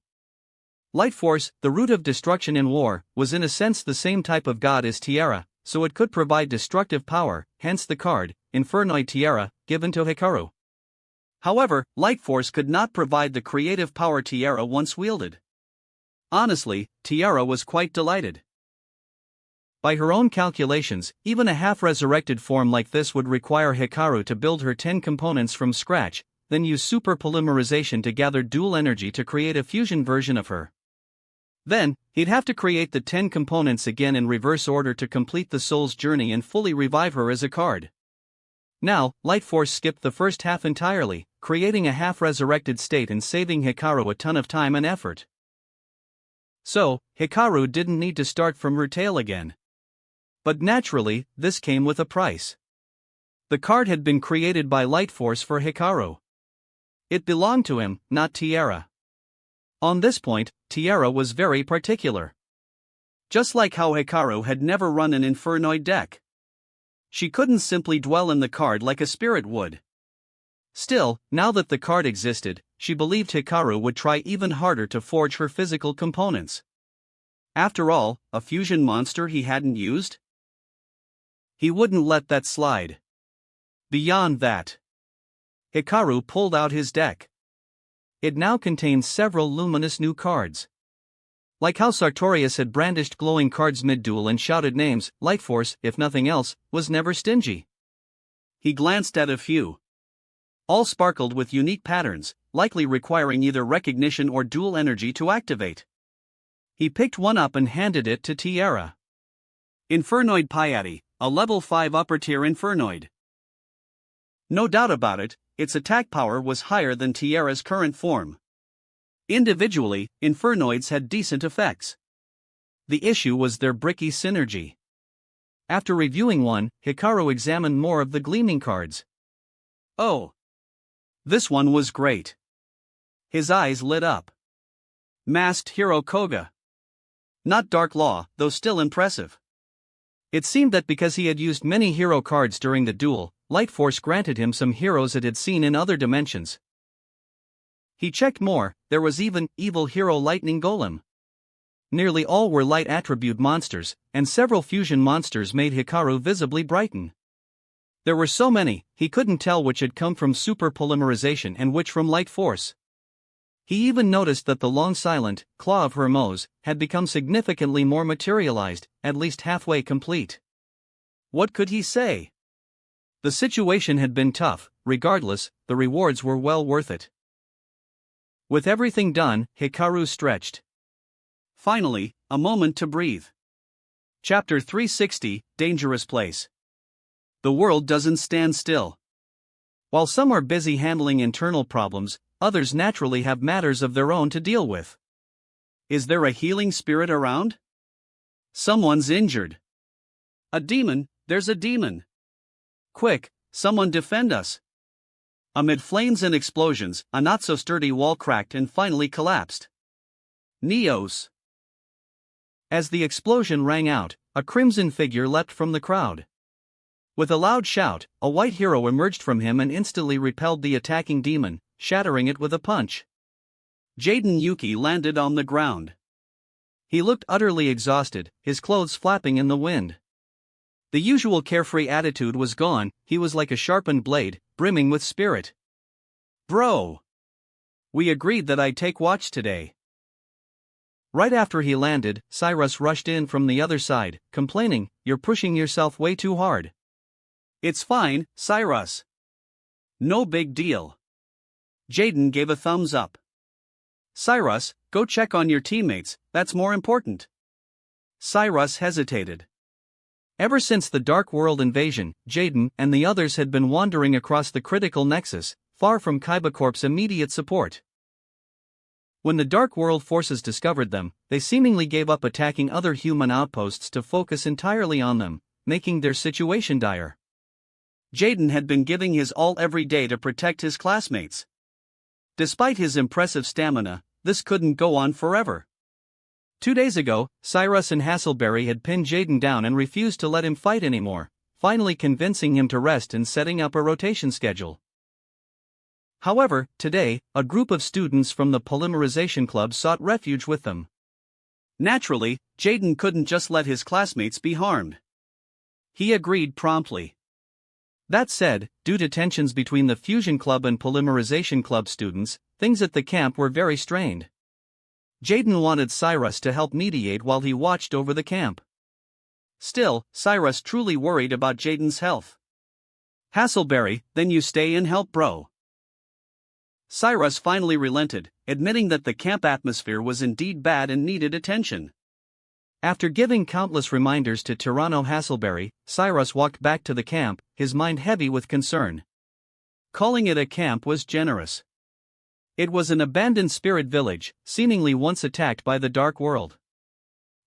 Light Force, the root of destruction in war, was in a sense the same type of god as Tiara, so it could provide destructive power, hence the card, Infernoid Tiara, given to Hikaru. However, Light Force could not provide the creative power Tiara once wielded. Honestly, Tiara was quite delighted. By her own calculations, even a half-resurrected form like this would require Hikaru to build her 10 components from scratch, then use super polymerization to gather dual energy to create a fusion version of her. Then, he'd have to create the 10 components again in reverse order to complete the soul's journey and fully revive her as a card. Now, Light Force skipped the first half entirely, creating a half-resurrected state and saving Hikaru a ton of time and effort. So, Hikaru didn't need to start from retail again. But naturally, this came with a price. The card had been created by Light Force for Hikaru. It belonged to him, not Tiara. On this point, Tiara was very particular. Just like how Hikaru had never run an Infernoid deck. She couldn't simply dwell in the card like a spirit would. Still, now that the card existed, she believed Hikaru would try even harder to forge her physical components. After all, a fusion monster he hadn't used? He wouldn't let that slide. Beyond that, Hikaru pulled out his deck. It now contained several luminous new cards. Like how Sartorius had brandished glowing cards mid-duel and shouted names, Lightforce, if nothing else, was never stingy. He glanced at a few. All sparkled with unique patterns, likely requiring either recognition or dual energy to activate. He picked one up and handed it to Tiara. Infernoid Piatti, a level 5 upper tier Infernoid. No doubt about it, its attack power was higher than Tiara's current form. Individually, Infernoids had decent effects. The issue was their bricky synergy. After reviewing one, Hikaru examined more of the gleaming cards. Oh! This one was great. His eyes lit up. Masked Hero Koga. Not Dark Law, though still impressive. It seemed that because he had used many hero cards during the duel, Lightforce granted him some heroes it had seen in other dimensions. He checked more, there was even Evil Hero Lightning Golem. Nearly all were light attribute monsters, and several fusion monsters made Hikaru visibly brighten. There were so many, he couldn't tell which had come from super polymerization and which from Lightforce. He even noticed that the long silent Claw of Hermos had become significantly more materialized, at least halfway complete. What could he say? The situation had been tough, regardless, the rewards were well worth it. With everything done, Hikaru stretched. Finally, a moment to breathe. Chapter 360, Dangerous Place. The world doesn't stand still. While some are busy handling internal problems, others naturally have matters of their own to deal with. Is there a healing spirit around? Someone's injured. A demon, there's a demon. Quick, someone defend us. Amid flames and explosions, a not-so-sturdy wall cracked and finally collapsed. Neos. As the explosion rang out, a crimson figure leapt from the crowd. With a loud shout, a white hero emerged from him and instantly repelled the attacking demon, shattering it with a punch. Jaden Yuki landed on the ground. He looked utterly exhausted, his clothes flapping in the wind. The usual carefree attitude was gone, he was like a sharpened blade, brimming with spirit. Bro! We agreed that I'd take watch today. Right after he landed, Cyrus rushed in from the other side, complaining, "You're pushing yourself way too hard." "It's fine, Cyrus. No big deal." Jaden gave a thumbs up. "Cyrus, go check on your teammates, that's more important." Cyrus hesitated. Ever since the Dark World invasion, Jaden and the others had been wandering across the critical nexus, far from Kaiba Corp's immediate support. When the Dark World forces discovered them, they seemingly gave up attacking other human outposts to focus entirely on them, making their situation dire. Jaden had been giving his all every day to protect his classmates. Despite his impressive stamina, this couldn't go on forever. 2 days ago, Cyrus and Hasselberry had pinned Jaden down and refused to let him fight anymore, finally convincing him to rest and setting up a rotation schedule. However, today, a group of students from the Polymerization Club sought refuge with them. Naturally, Jaden couldn't just let his classmates be harmed. He agreed promptly. That said, due to tensions between the Fusion Club and Polymerization Club students, things at the camp were very strained. Jaden wanted Cyrus to help mediate while he watched over the camp. Still, Cyrus truly worried about Jaden's health. "Hasselberry, then you stay and help bro." Cyrus finally relented, admitting that the camp atmosphere was indeed bad and needed attention. After giving countless reminders to Tyranno Hasselberry, Cyrus walked back to the camp, his mind heavy with concern. Calling it a camp was generous. It was an abandoned spirit village, seemingly once attacked by the Dark World.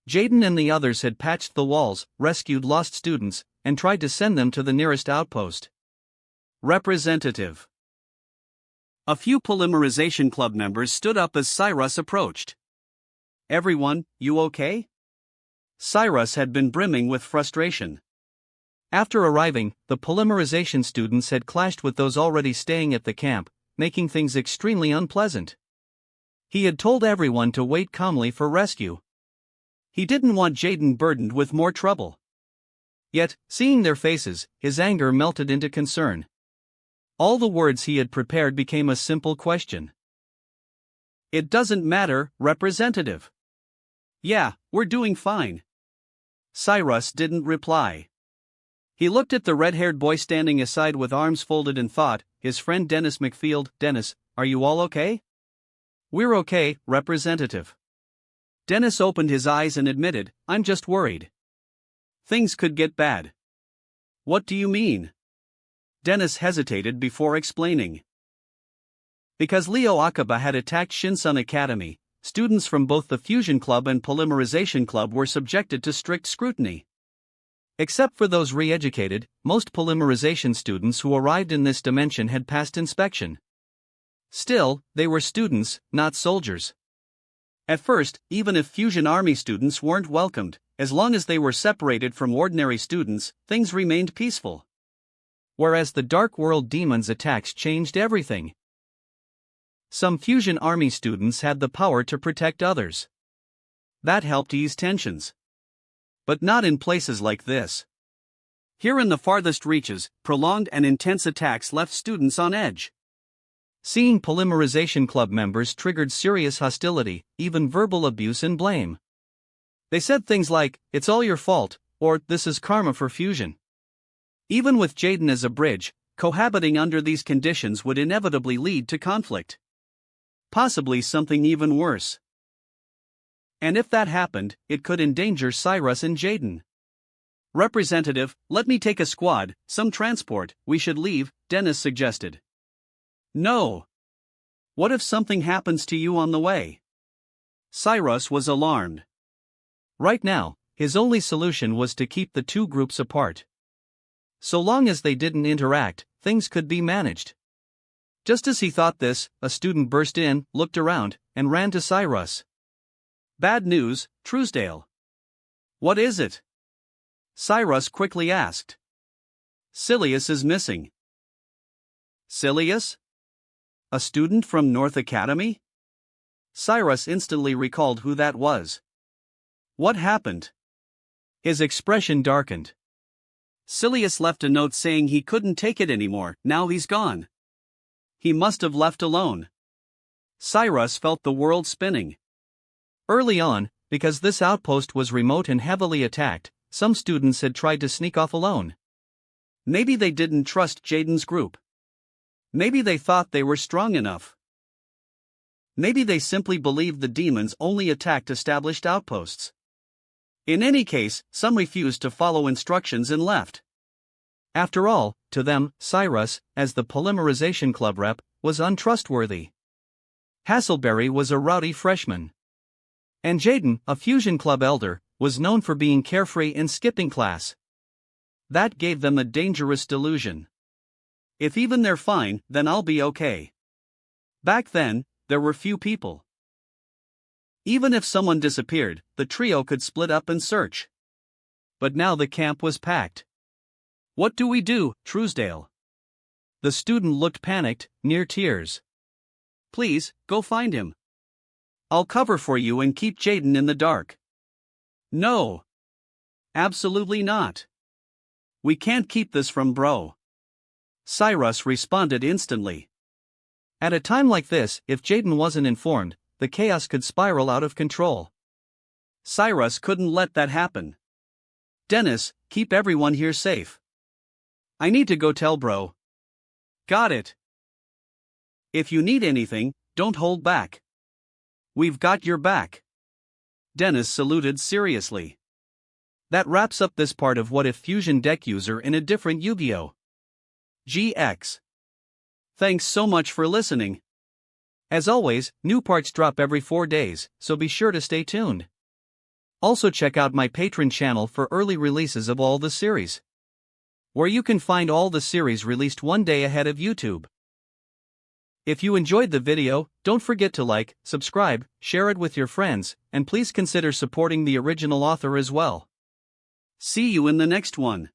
Jaden and the others had patched the walls, rescued lost students, and tried to send them to the nearest outpost. Representative. A few Polymerization Club members stood up as Cyrus approached. "Everyone, you okay?" Cyrus had been brimming with frustration. After arriving, the Polymerization students had clashed with those already staying at the camp, making things extremely unpleasant. He had told everyone to wait calmly for rescue. He didn't want Jaden burdened with more trouble. Yet, seeing their faces, his anger melted into concern. All the words he had prepared became a simple question. "It doesn't matter, Representative." Yeah, we're doing fine. Cyrus didn't reply. He looked at the red-haired boy standing aside with arms folded and thought, his friend Dennis McField. Dennis, are you all okay? We're okay, Representative. Dennis opened his eyes and admitted, I'm just worried. Things could get bad. What do you mean? Dennis hesitated before explaining. Because Leo Akaba had attacked Shinsun Academy, students from both the Fusion Club and Polymerization Club were subjected to strict scrutiny. Except for those re-educated, most polymerization students who arrived in this dimension had passed inspection. Still, they were students, not soldiers. At first, even if Fusion Army students weren't welcomed, as long as they were separated from ordinary students, things remained peaceful. Whereas the Dark World Demons' attacks changed everything. Some Fusion Army students had the power to protect others. That helped ease tensions. But not in places like this. Here in the farthest reaches, prolonged and intense attacks left students on edge. Seeing Polymerization Club members triggered serious hostility, even verbal abuse and blame. They said things like, it's all your fault, or this is karma for Fusion. Even with Jaden as a bridge, cohabiting under these conditions would inevitably lead to conflict. Possibly something even worse. And if that happened, it could endanger Cyrus and Jaden. Representative, let me take a squad, some transport, we should leave, Dennis suggested. No. What if something happens to you on the way? Cyrus was alarmed. Right now, his only solution was to keep the two groups apart. So long as they didn't interact, things could be managed. Just as he thought this, a student burst in, looked around, and ran to Cyrus. Bad news, Truesdale. What is it? Cyrus quickly asked. Silius is missing. Silius? A student from North Academy? Cyrus instantly recalled who that was. What happened? His expression darkened. Silius left a note saying he couldn't take it anymore, now he's gone. He must have left alone. Cyrus felt the world spinning. Early on, because this outpost was remote and heavily attacked, some students had tried to sneak off alone. Maybe they didn't trust Jaden's group. Maybe they thought they were strong enough. Maybe they simply believed the demons only attacked established outposts. In any case, some refused to follow instructions and left. After all, to them, Cyrus, as the Polymerization Club rep, was untrustworthy. Hasselberry was a rowdy freshman. And Jaden, a Fusion Club elder, was known for being carefree and skipping class. That gave them a dangerous delusion. If even they're fine, then I'll be okay. Back then, there were few people. Even if someone disappeared, the trio could split up and search. But now the camp was packed. What do we do, Truesdale? The student looked panicked, near tears. Please, go find him. I'll cover for you and keep Jaden in the dark. No. Absolutely not. We can't keep this from Bro. Cyrus responded instantly. At a time like this, if Jaden wasn't informed, the chaos could spiral out of control. Cyrus couldn't let that happen. Dennis, keep everyone here safe. I need to go tell Bro. Got it. If you need anything, don't hold back. We've got your back. Dennis saluted seriously. That wraps up this part of What If Fusion Deck User in a Different Yu-Gi-Oh! GX. Thanks so much for listening. As always, new parts drop every 4 days, so be sure to stay tuned. Also check out my Patreon channel for early releases of all the series, where you can find all the series released one day ahead of YouTube. If you enjoyed the video, don't forget to like, subscribe, share it with your friends, and please consider supporting the original author as well. See you in the next one.